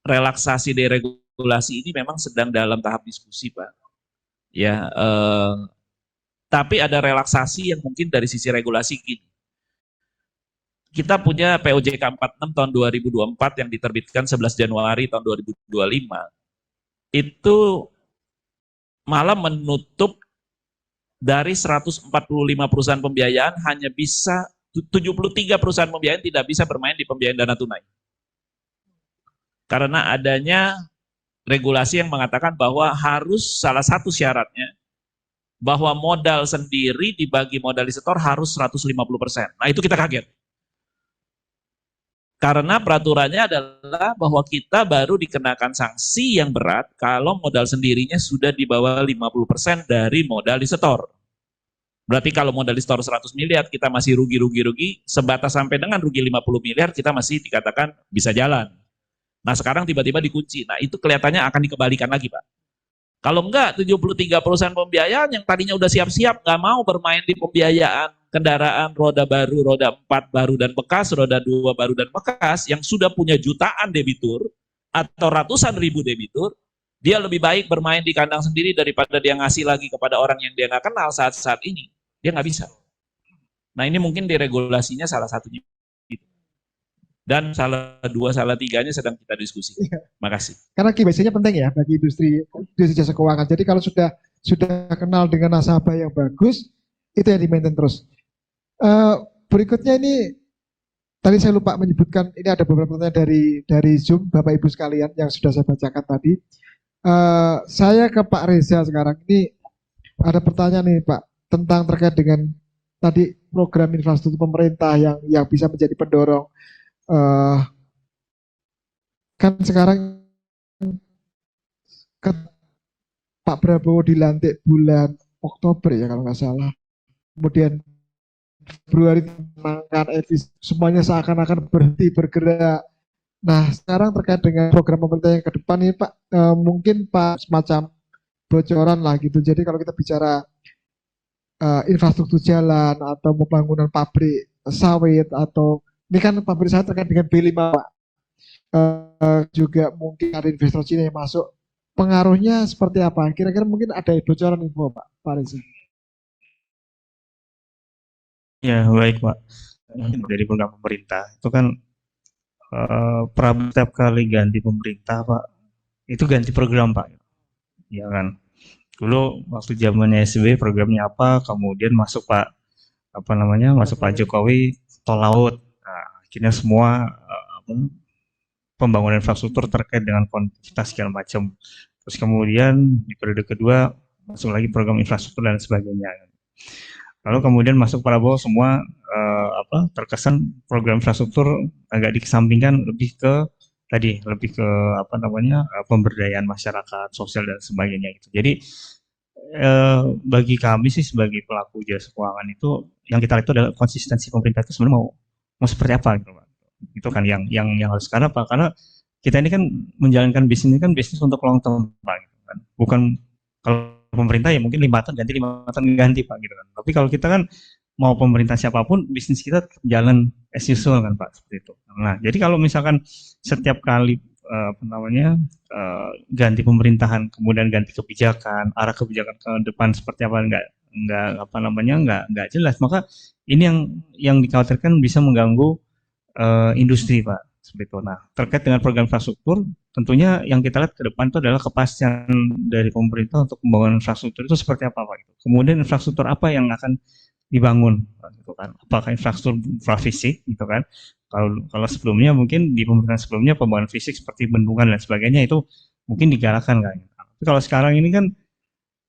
relaksasi deregulasi ini memang sedang dalam tahap diskusi, Pak. Ya, tapi ada relaksasi yang mungkin dari sisi regulasi gini. Kita punya POJK 46 tahun 2024 yang diterbitkan 11 Januari tahun 2025. Itu malah menutup dari 145 perusahaan pembiayaan hanya bisa 73 perusahaan pembiayaan tidak bisa bermain di pembiayaan dana tunai. Karena adanya regulasi yang mengatakan bahwa harus salah satu syaratnya bahwa modal sendiri dibagi modalisator harus 150%. Nah, itu kita kaget. Karena peraturannya adalah bahwa kita baru dikenakan sanksi yang berat kalau modal sendirinya sudah di bawah 50% dari modalisator. Berarti kalau modalisator 100 miliar kita masih rugi, sebatas sampai dengan rugi 50 miliar kita masih dikatakan bisa jalan. Nah sekarang tiba-tiba dikunci. Nah itu kelihatannya akan dikembalikan lagi Pak. Kalau enggak 73 perusahaan pembiayaan yang tadinya udah siap-siap nggak mau bermain di pembiayaan kendaraan roda baru, roda 4 baru dan bekas, roda 2 baru dan bekas yang sudah punya jutaan debitur atau ratusan ribu debitur, dia lebih baik bermain di kandang sendiri daripada dia ngasih lagi kepada orang yang dia nggak kenal saat-saat ini. Dia nggak bisa. Nah ini mungkin deregulasinya salah satunya. Dan salah 2, salah 3-nya sedang kita diskusi. Makasih. Karena KYC-nya penting ya bagi industri jasa keuangan. Jadi kalau sudah kenal dengan nasabah yang bagus, itu yang di-maintain terus. Berikutnya ini tadi saya lupa menyebutkan, ini ada beberapa pertanyaan dari Zoom Bapak Ibu sekalian yang sudah saya bacakan tadi. Saya ke Pak Reza sekarang. Ini ada pertanyaan nih Pak tentang terkait dengan tadi program infrastruktur pemerintah yang bisa menjadi pendorong kan sekarang ke Pak Prabowo dilantik bulan Oktober ya kalau nggak salah. Kemudian Februari menangkan efisi, semuanya seakan-akan berhenti bergerak. Nah, sekarang terkait dengan program pemerintah yang ke depan ini Pak, mungkin Pak semacam bocoran lah gitu. Jadi kalau kita bicara infrastruktur jalan atau pembangunan pabrik sawit atau ini kan pabrik sawit terkait dengan B5 Pak. Juga mungkin ada investor Cina yang masuk. Pengaruhnya seperti apa? Kira-kira mungkin ada bocoran info Pak Reza. Ya, baik Pak. Dari program pemerintah itu kan setiap kali ganti pemerintah Pak, itu ganti program Pak. Ya kan. Dulu waktu zamannya SBY programnya apa, kemudian masuk masuk Pak Jokowi tol laut. Nah, akhirnya semua pembangunan infrastruktur terkait dengan konektivitas segala macam. Terus kemudian di periode kedua masuk lagi program infrastruktur dan sebagainya. Lalu kemudian masuk Prabowo semua terkesan program infrastruktur agak dikesampingkan lebih ke pemberdayaan masyarakat, sosial dan sebagainya gitu. Jadi bagi kami sih sebagai pelaku jasa keuangan itu yang kita lihat itu adalah konsistensi pemerintah itu sebenarnya mau seperti apa gitu Pak. Itu kan yang harus, karena Pak, karena kita ini kan menjalankan bisnis ini kan bisnis untuk long term Pak gitu kan. Bukan kalau pemerintah ya mungkin 5 tahun ganti Pak gitu kan. Tapi kalau kita kan mau pemerintah siapapun, bisnis kita jalan as usual kan Pak, seperti itu. Nah, jadi kalau misalkan setiap kali ganti pemerintahan, kemudian ganti kebijakan, arah kebijakan ke depan seperti apa nggak jelas, maka ini yang dikhawatirkan bisa mengganggu industri Pak, seperti itu. Nah, terkait dengan program infrastruktur, tentunya yang kita lihat ke depan itu adalah kepastian dari pemerintah untuk pembangunan infrastruktur itu seperti apa Pak. Kemudian infrastruktur apa yang akan dibangun, gitu kan? Apakah infrastruktur fisik, gitu kan? Kalau sebelumnya mungkin di pemerintahan sebelumnya pembangunan fisik seperti bendungan dan sebagainya itu mungkin digalakan kan. Tapi kalau sekarang ini kan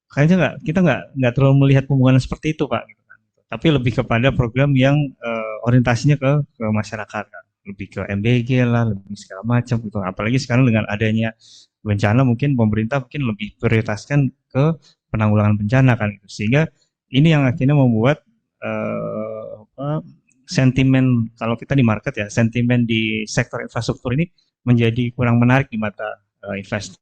kayaknya kita nggak terlalu melihat pembangunan seperti itu Pak. Gitu kan. Tapi lebih kepada program yang orientasinya ke masyarakat kan. Lebih ke MBG lah, lebih segala macam gitu. Apalagi sekarang dengan adanya bencana mungkin pemerintah mungkin lebih prioritaskan ke penanggulangan bencana kan gitu. Sehingga ini yang akhirnya membuat sentimen kalau kita di market ya, sentimen di sektor infrastruktur ini menjadi kurang menarik di mata investor.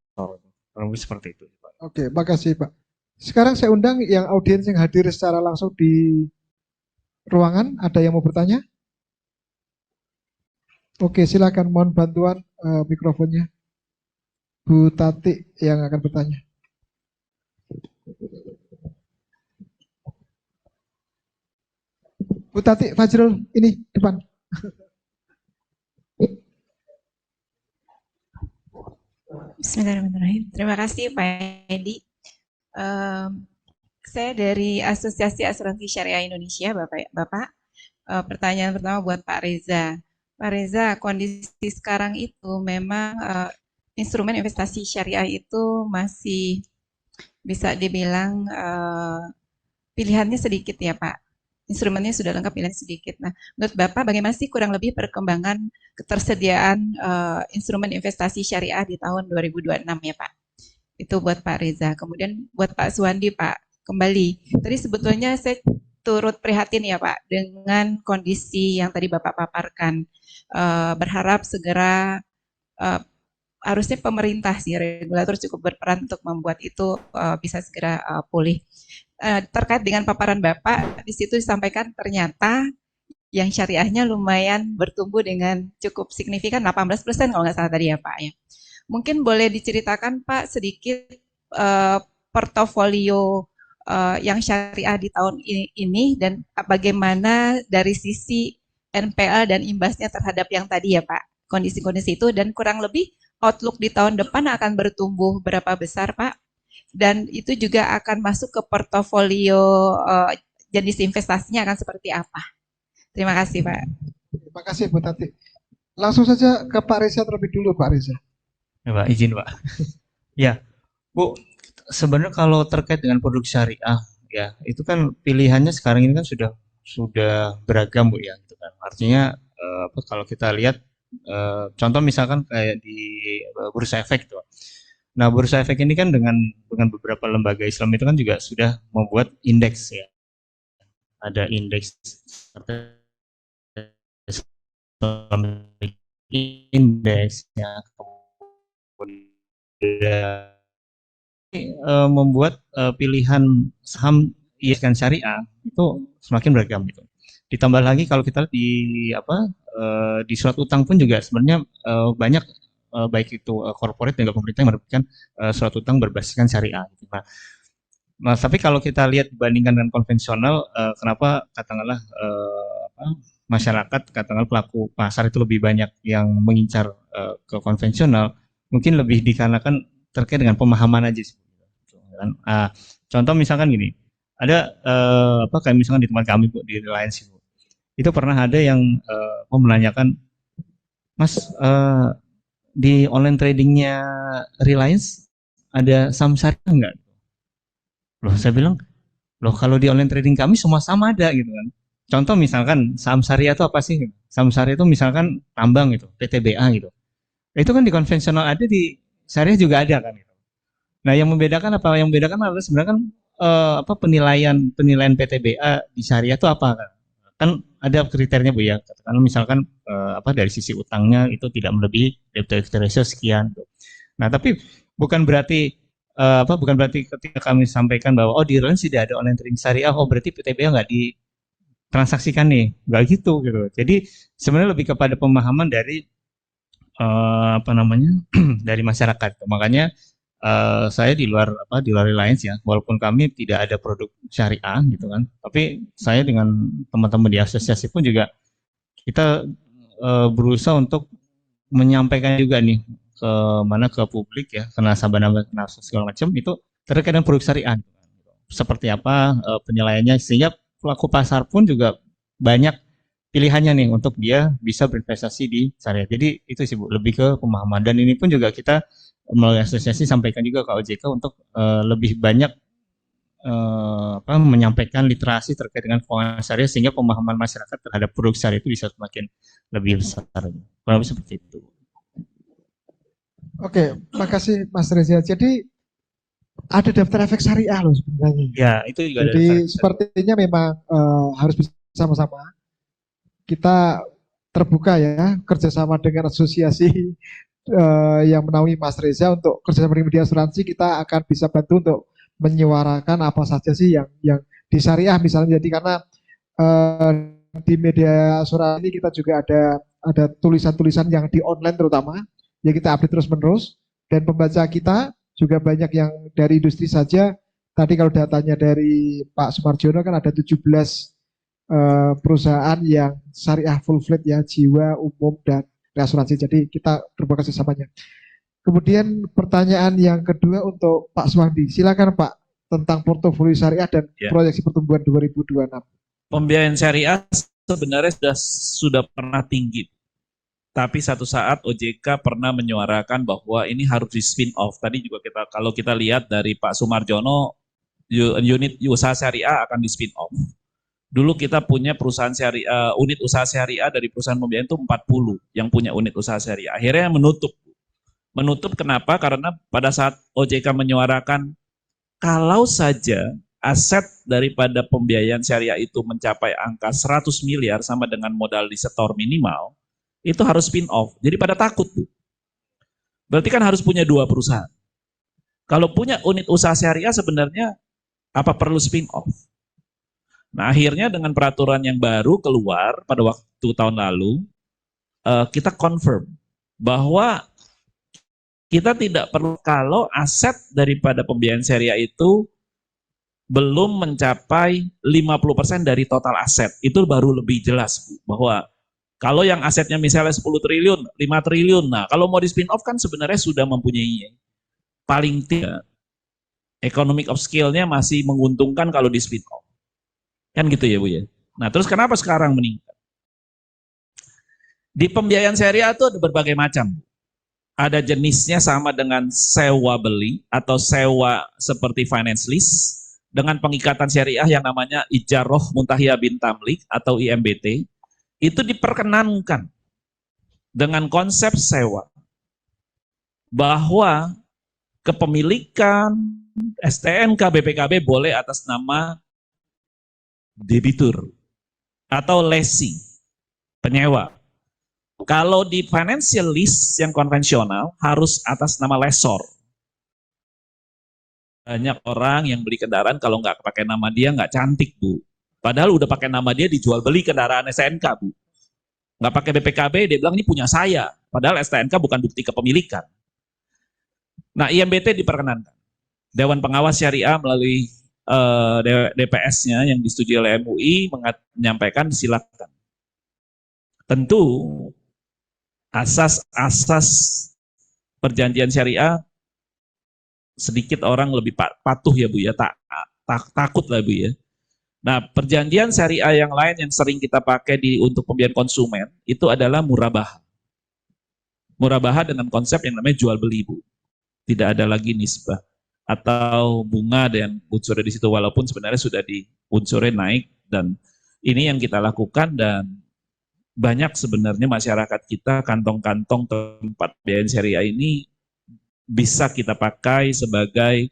Kurang lebih seperti itu. Pak. Oke, makasih Pak. Sekarang saya undang yang audiens yang hadir secara langsung di ruangan. Ada yang mau bertanya? Oke, silakan mohon bantuan mikrofonnya. Bu Tati yang akan bertanya. Bu Tati Fajrul, ini depan. Bismillahirrahmanirrahim. Terima kasih Pak Edi. Saya dari Asosiasi Asuransi Syariah Indonesia, Bapak. Pertanyaan pertama buat Pak Reza. Pak Reza, kondisi sekarang itu memang instrumen investasi syariah itu masih bisa dibilang pilihannya sedikit ya Pak. Instrumennya sudah lengkap, pilihan sedikit. Nah, menurut Bapak bagaimana sih kurang lebih perkembangan ketersediaan instrumen investasi syariah di tahun 2026 ya Pak? Itu buat Pak Reza. Kemudian buat Pak Suwandi Pak, kembali. Tadi sebetulnya saya turut prihatin ya Pak dengan kondisi yang tadi Bapak paparkan. Berharap segera harusnya pemerintah sih, regulator cukup berperan untuk membuat itu bisa segera pulih. Terkait dengan paparan Bapak, di situ disampaikan ternyata yang syariahnya lumayan bertumbuh dengan cukup signifikan 18% kalau nggak salah tadi ya Pak ya. Mungkin boleh diceritakan Pak sedikit portofolio yang syariah di tahun ini dan bagaimana dari sisi NPL dan imbasnya terhadap yang tadi ya Pak, kondisi-kondisi itu, dan kurang lebih outlook di tahun depan akan bertumbuh berapa besar Pak? Dan itu juga akan masuk ke portofolio jenis investasinya akan seperti apa? Terima kasih Pak. Terima kasih Bu Tati. Langsung saja ke Pak Reza terlebih dulu Pak Reza. Ya, Pak, izin Pak. Ya, Bu, sebenarnya kalau terkait dengan produk syariah, ya itu kan pilihannya sekarang ini kan sudah beragam Bu ya, gitu kan. Artinya kalau kita lihat Contoh misalkan kayak di Bursa Efek tuh. Nah, Bursa Efek ini kan dengan beberapa lembaga Islam itu kan juga sudah membuat indeks ya. Ada indeks indeksnya, kemudian membuat pilihan saham ISK syariah itu semakin beragam gitu. Ditambah lagi kalau kita lihat di surat utang pun juga sebenarnya banyak baik itu corporate dan pemerintah yang menerbitkan surat utang berbasiskan syariah. Gitu. Nah, tapi kalau kita lihat dibandingkan dengan konvensional, kenapa katakanlah masyarakat, katakanlah pelaku pasar itu lebih banyak yang mengincar ke konvensional, mungkin lebih dikarenakan terkait dengan pemahaman aja sih. Contoh misalkan gini, ada kayak misalkan di tempat kami Bu, di Reliance Bu, itu pernah ada yang menanyakan, Mas, di online tradingnya Reliance ada saham syariah enggak? Loh, saya bilang, loh kalau di online trading kami semua sama ada gitu kan. Contoh misalkan saham syariah itu apa sih? Saham syariah itu misalkan tambang gitu, PTBA gitu. Itu kan di konvensional ada, di syariah juga ada kan gitu. Nah, yang membedakan apa? Yang membedakan adalah sebenarnya kan penilaian PTBA di syariah itu apa kan? Kan ada kriterianya Bu ya. Katakan misalkan dari sisi utangnya itu tidak melebihi debt to equity ratio sekian. Gitu. Nah, tapi bukan berarti ketika kami sampaikan bahwa di Reliance tidak ada online trading syariah, berarti PTBA nggak ditransaksikan nih, nggak gitu. Jadi sebenarnya lebih kepada pemahaman dari dari masyarakat. Makanya saya di luar Reliance ya, walaupun kami tidak ada produk syariah gitu kan, tapi saya dengan teman-teman di asosiasi pun juga kita berusaha untuk menyampaikan juga nih ke publik ya, ke nasabah segala macam itu terkait dengan produk syariah. Seperti apa penilaiannya sehingga pelaku pasar pun juga banyak pilihannya nih untuk dia bisa berinvestasi di syariah. Jadi itu sih Bu, lebih ke pemahaman, dan ini pun juga kita melalui asosiasi sampaikan juga ke OJK untuk lebih banyak menyampaikan literasi terkait dengan keuangan syariah sehingga pemahaman masyarakat terhadap produk syariah itu bisa semakin lebih besar. Kurang lebih seperti itu. Oke, makasih Mas Reza. Jadi ada daftar efek syariah loh sebenarnya. Ya, itu juga ada. Jadi sepertinya memang harus bersama-sama kita terbuka ya, kerjasama dengan asosiasi yang menaungi Mas Reza untuk kerjasama dengan media asuransi. Kita akan bisa bantu untuk menyuarakan apa saja sih yang di syariah misalnya. Jadi karena di media asuransi ini kita juga ada tulisan-tulisan yang di online terutama yang kita update terus-menerus, dan pembaca kita juga banyak yang dari industri saja. Tadi kalau datanya dari Pak Sumarjono kan ada 17 perusahaan yang syariah full fledged ya, jiwa, umum, dan asuransi. Jadi kita terbuka sesamanya. Kemudian pertanyaan yang kedua untuk Pak Suwandi. Silakan Pak, tentang portofolio syariah dan proyeksi pertumbuhan 2026. Pembiayaan syariah sebenarnya sudah pernah tinggi. Tapi satu saat OJK pernah menyuarakan bahwa ini harus di spin off. Tadi juga kalau kita lihat dari Pak Sumarjono, unit usaha syariah akan di spin off. Dulu kita punya perusahaan syariah, unit usaha syariah dari perusahaan pembiayaan itu 40 yang punya unit usaha syariah. Akhirnya menutup. Menutup kenapa? Karena pada saat OJK menyuarakan kalau saja aset daripada pembiayaan syariah itu mencapai angka 100 miliar sama dengan modal disetor minimal, itu harus spin off. Jadi pada takut tuh. Berarti kan harus punya 2 perusahaan. Kalau punya unit usaha syariah sebenarnya apa perlu spin off? Nah, akhirnya dengan peraturan yang baru keluar pada waktu tahun lalu, kita confirm bahwa kita tidak perlu kalau aset daripada pembiayaan syariah itu belum mencapai 50% dari total aset. Itu baru lebih jelas Bu, bahwa kalau yang asetnya misalnya 10 triliun, 5 triliun, nah kalau mau di spin off kan sebenarnya sudah mempunyai paling tidak economic of scale-nya masih menguntungkan kalau di spin off. Kan gitu ya Bu ya. Nah terus kenapa sekarang meningkat? Di pembiayaan syariah itu ada berbagai macam. Ada jenisnya sama dengan sewa beli atau sewa seperti finance lease dengan pengikatan syariah yang namanya Ijaroh Muntahiyah bin Tamlik atau IMBT. Itu diperkenankan. dengan konsep sewa bahwa kepemilikan STNK BPKB boleh atas nama debitur atau lessee, penyewa. Kalau di financial lease yang konvensional harus atas nama lessor. Banyak orang yang beli kendaraan kalau nggak pakai nama dia nggak cantik, Bu. Padahal udah pakai nama dia dijual beli kendaraan STNK, Bu. Nggak pakai BPKB, dia bilang ini punya saya. Padahal STNK bukan bukti kepemilikan. Nah, IMBT diperkenankan. Dewan Pengawas Syariah melalui DPS-nya yang disetujui oleh MUI menyampaikan silakan. Tentu asas-asas perjanjian syariah sedikit orang lebih patuh ya Bu ya, takut lah Bu ya. Nah, perjanjian syariah yang lain yang sering kita pakai untuk pembiayaan konsumen itu adalah murabahah. Murabahah dengan konsep yang namanya jual beli, Bu. Tidak ada lagi nisbah atau bunga dan unsurnya di situ, walaupun sebenarnya sudah unsurnya naik, dan ini yang kita lakukan. Dan banyak sebenarnya masyarakat kita, kantong-kantong tempat pembiayaan syariah ini bisa kita pakai sebagai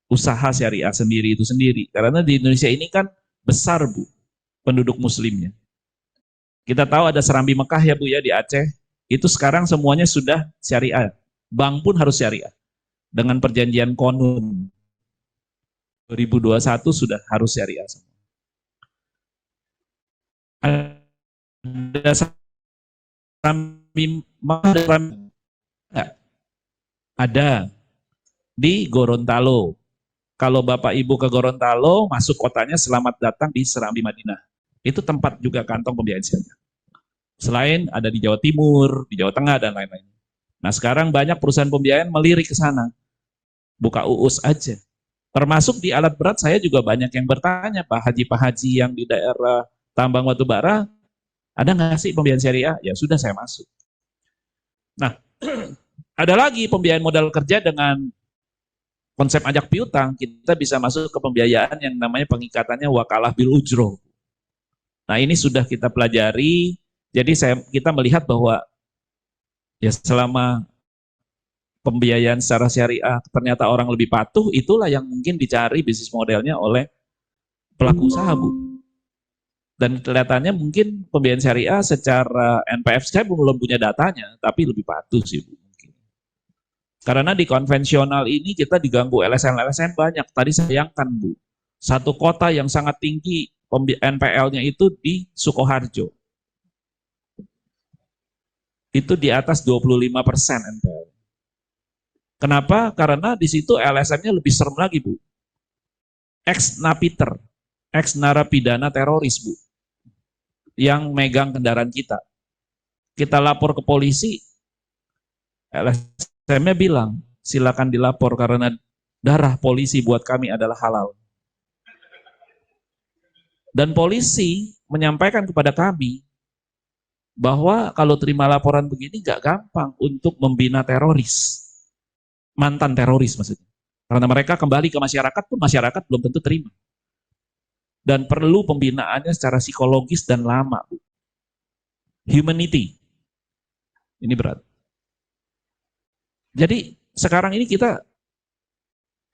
usaha syariah sendiri itu sendiri. Karena di Indonesia ini kan besar Bu penduduk muslimnya. Kita tahu ada Serambi Mekah ya Bu ya di Aceh, itu sekarang semuanya sudah syariah. Bank pun harus syariah. Dengan perjanjian Konun 2021 sudah harus syariah semua. Ada Serambi Mekah, ada di Gorontalo. Kalau Bapak Ibu ke Gorontalo, masuk kotanya selamat datang di Serambi Madinah. Itu tempat juga kantong pembiayaan syariah. Selain ada di Jawa Timur, di Jawa Tengah, dan lain-lain. Nah, sekarang banyak perusahaan pembiayaan melirik ke sana. Buka UUS aja. Termasuk di alat berat, saya juga banyak yang bertanya, Pak Haji yang di daerah tambang batu bara, ada nggak sih pembiayaan syariah? Ya sudah, saya masuk. Nah, ada lagi pembiayaan modal kerja dengan konsep ajak piutang, kita bisa masuk ke pembiayaan yang namanya pengikatannya wakalah bil ujroh. Nah, ini sudah kita pelajari, jadi kita melihat bahwa ya selama pembiayaan secara syariah ternyata orang lebih patuh, itulah yang mungkin dicari bisnis modelnya oleh pelaku usaha, Bu. Dan kelihatannya mungkin pembiayaan syariah secara NPF, saya belum punya datanya, tapi lebih patuh sih, Bu. Karena di konvensional ini kita diganggu LSN banyak. Tadi saya bayangkan, Bu, satu kota yang sangat tinggi NPL-nya itu di Sukoharjo. Itu di atas 25% NPL. Kenapa? Karena di situ LSM-nya lebih serem lagi, Bu. Ex-napiter, ex-narapidana teroris, Bu, yang megang kendaraan kita. Kita lapor ke polisi, LSM-nya bilang, silakan dilapor karena darah polisi buat kami adalah halal. Dan polisi menyampaikan kepada kami bahwa kalau terima laporan begini nggak gampang untuk membina teroris. Mantan teroris maksudnya. Karena mereka kembali ke masyarakat pun masyarakat belum tentu terima. Dan perlu pembinaannya secara psikologis dan lama, Bu. Humanity. Ini berat. Jadi sekarang ini kita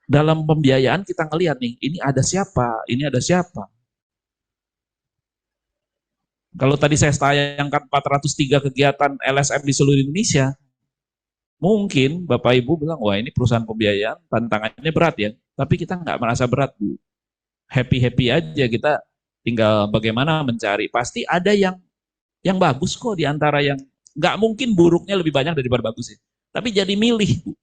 dalam pembiayaan kita ngelihat nih, ini ada siapa, ini ada siapa. Kalau tadi saya tayangkan 403 kegiatan LSM di seluruh Indonesia, mungkin Bapak Ibu bilang, wah ini perusahaan pembiayaan, tantangannya berat ya. Tapi kita nggak merasa berat, Bu. Happy-happy aja, kita tinggal bagaimana mencari. Pasti ada yang bagus kok di antara yang, nggak mungkin buruknya lebih banyak daripada bagus ya. Tapi jadi milih, Bu.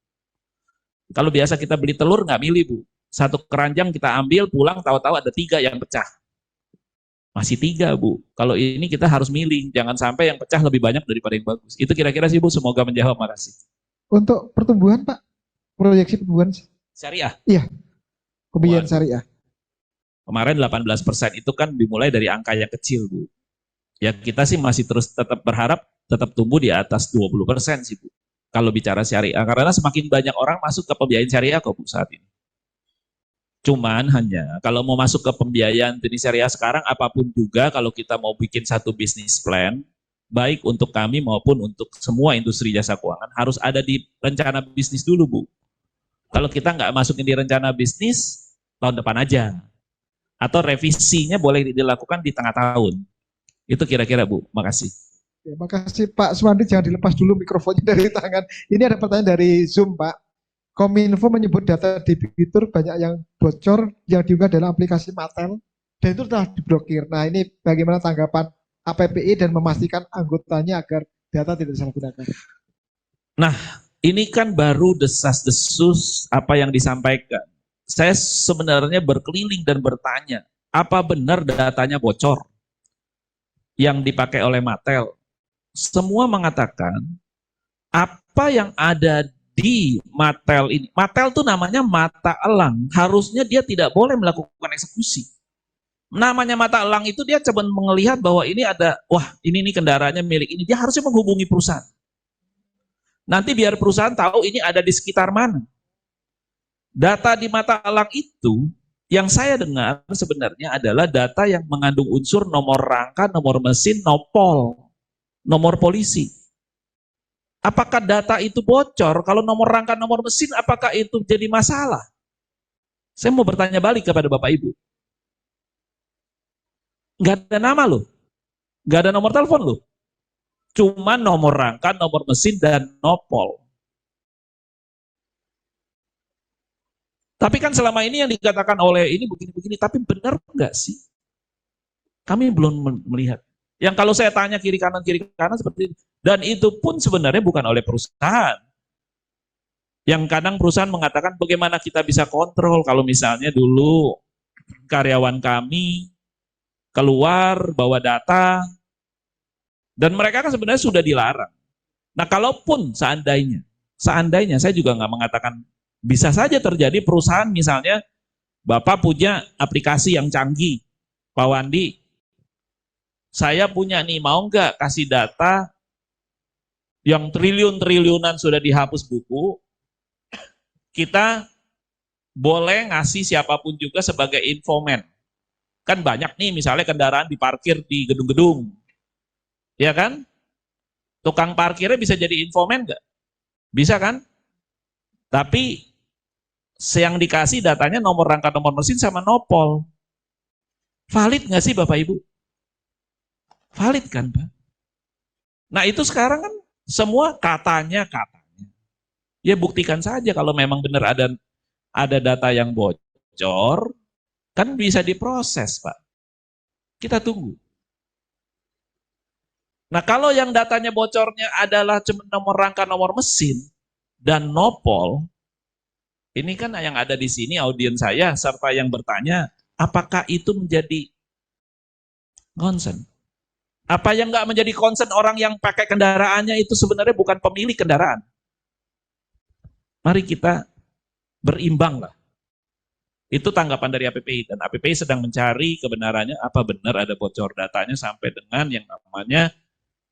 Kalau biasa kita beli telur, nggak milih, Bu. Satu keranjang kita ambil, pulang, tahu-tahu ada 3 yang pecah. Masih 3, Bu. Kalau ini kita harus milih, jangan sampai yang pecah lebih banyak daripada yang bagus. Itu kira-kira sih, Bu, semoga menjawab. Makasih. Untuk pertumbuhan, Pak, proyeksi pertumbuhan Syariah? Iya, pembiayaan syariah. Kemarin 18% itu kan dimulai dari angka yang kecil, Bu. Ya kita sih masih terus tetap berharap tetap tumbuh di atas 20% sih, Bu. Kalau bicara syariah, karena semakin banyak orang masuk ke pembiayaan syariah kok, Bu, saat ini. Cuman hanya kalau mau masuk ke pembiayaan jenis syariah sekarang, apapun juga kalau kita mau bikin satu bisnis plan, baik untuk kami maupun untuk semua industri jasa keuangan, harus ada di rencana bisnis dulu, Bu. Kalau kita nggak masukin di rencana bisnis, tahun depan aja. Atau revisinya boleh dilakukan di tengah tahun. Itu kira-kira, Bu. Makasih. Ya, makasih Pak Suwandi, jangan dilepas dulu mikrofonnya dari tangan. Ini ada pertanyaan dari Zoom, Pak. Kominfo menyebut data debitur banyak yang bocor yang diunggah dalam aplikasi Matel dan itu telah diblokir. Nah, ini bagaimana tanggapan APPI dan memastikan anggotanya agar data tidak disalahgunakan? Nah, ini kan baru desas-desus apa yang disampaikan. Saya sebenarnya berkeliling dan bertanya, apa benar datanya bocor yang dipakai oleh Matel? Semua mengatakan apa yang ada di Matel ini. Matel itu namanya mata elang. Harusnya dia tidak boleh melakukan eksekusi. Namanya mata elang itu dia coba melihat bahwa ini ada, wah ini kendaraannya milik ini. Dia harusnya menghubungi perusahaan. Nanti biar perusahaan tahu ini ada di sekitar mana. Data di mata elang itu yang saya dengar sebenarnya adalah data yang mengandung unsur nomor rangka, nomor mesin, nopol, nomor polisi. Apakah data itu bocor? Kalau nomor rangka, nomor mesin, apakah itu jadi masalah? Saya mau bertanya balik kepada Bapak Ibu. Nggak ada nama loh. Nggak ada nomor telepon loh. Cuma nomor rangka, nomor mesin, dan nopol. Tapi kan selama ini yang dikatakan oleh ini begini-begini, tapi benar nggak sih? Kami belum melihat. Yang kalau saya tanya kiri kanan seperti itu. Dan itu pun sebenarnya bukan oleh perusahaan. Yang kadang perusahaan mengatakan bagaimana kita bisa kontrol kalau misalnya dulu karyawan kami keluar bawa data dan mereka kan sebenarnya sudah dilarang. Nah kalaupun seandainya saya juga nggak mengatakan bisa saja terjadi perusahaan misalnya Bapak punya aplikasi yang canggih, Pak Wandi, saya punya nih mau nggak kasih data yang triliun-triliunan sudah dihapus buku, kita boleh ngasih siapapun juga sebagai infoman. Kan banyak nih misalnya kendaraan diparkir di gedung-gedung. Ya kan? Tukang parkirnya bisa jadi infoman nggak? Bisa kan? Tapi yang dikasih datanya nomor rangka, nomor mesin sama nopol. Valid nggak sih Bapak Ibu? Valid kan Pak? Nah itu sekarang kan semua katanya. Ya buktikan saja kalau memang benar ada data yang bocor, kan bisa diproses, Pak. Kita tunggu. Nah, kalau yang datanya bocornya adalah cuma nomor rangka, nomor mesin dan nopol, ini kan yang ada di sini audiens saya serta yang bertanya, apakah itu menjadi concern? Apa yang nggak menjadi concern orang yang pakai kendaraannya itu sebenarnya bukan pemilik kendaraan. Mari kita berimbang lah. Itu tanggapan dari APPI. Dan APPI sedang mencari kebenarannya apa benar ada bocor datanya sampai dengan yang namanya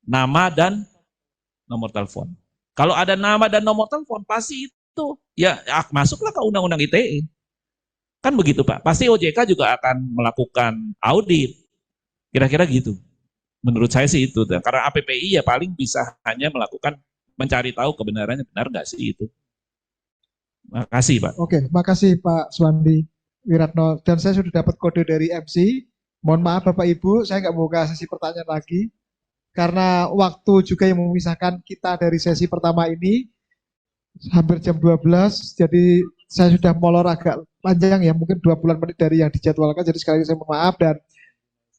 nama dan nomor telepon. Kalau ada nama dan nomor telepon pasti itu ya masuklah ke undang-undang ITE. Kan begitu Pak. Pasti OJK juga akan melakukan audit. Kira-kira gitu. Menurut saya sih itu, karena APPI ya paling bisa hanya melakukan mencari tahu kebenarannya benar nggak sih itu. Makasih Pak. Oke, makasih Pak Suwandi Wiratno. Dan saya sudah dapat kode dari MC. Mohon maaf Bapak Ibu, saya nggak mau buka sesi pertanyaan lagi karena waktu juga yang memisahkan kita dari sesi pertama ini hampir jam 12. Jadi saya sudah molor agak panjang ya, mungkin 20 menit dari yang dijadwalkan. Jadi sekali lagi saya mohon maaf dan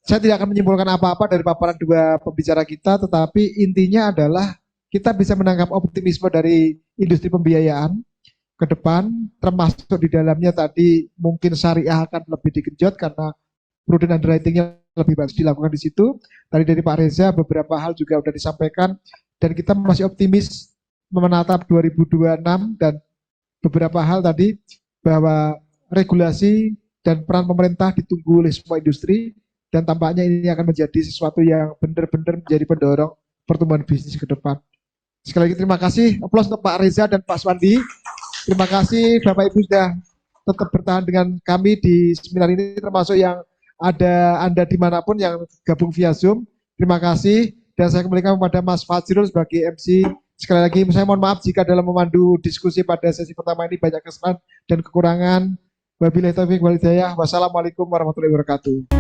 saya tidak akan menyimpulkan apa-apa dari paparan dua pembicara kita, tetapi intinya adalah kita bisa menangkap optimisme dari industri pembiayaan ke depan, termasuk di dalamnya tadi mungkin syariah akan lebih digenjot karena prudent underwriting-nya lebih bagus dilakukan di situ. Tadi dari Pak Reza beberapa hal juga sudah disampaikan dan kita masih optimis menatap 2026 dan beberapa hal tadi bahwa regulasi dan peran pemerintah ditunggu oleh semua industri. Dan tampaknya ini akan menjadi sesuatu yang benar-benar menjadi pendorong pertumbuhan bisnis ke depan. Sekali lagi terima kasih. Aplaus untuk Pak Reza dan Pak Suwandi. Terima kasih Bapak Ibu sudah tetap bertahan dengan kami di seminar ini, termasuk yang ada Anda dimanapun yang gabung via Zoom. Terima kasih. Dan saya kembalikan kepada Mas Fajrul sebagai MC. Sekali lagi saya mohon maaf jika dalam memandu diskusi pada sesi pertama ini banyak kesalahan dan kekurangan. Wabillahi taufiq wal hidayah. Wassalamualaikum warahmatullahi wabarakatuh.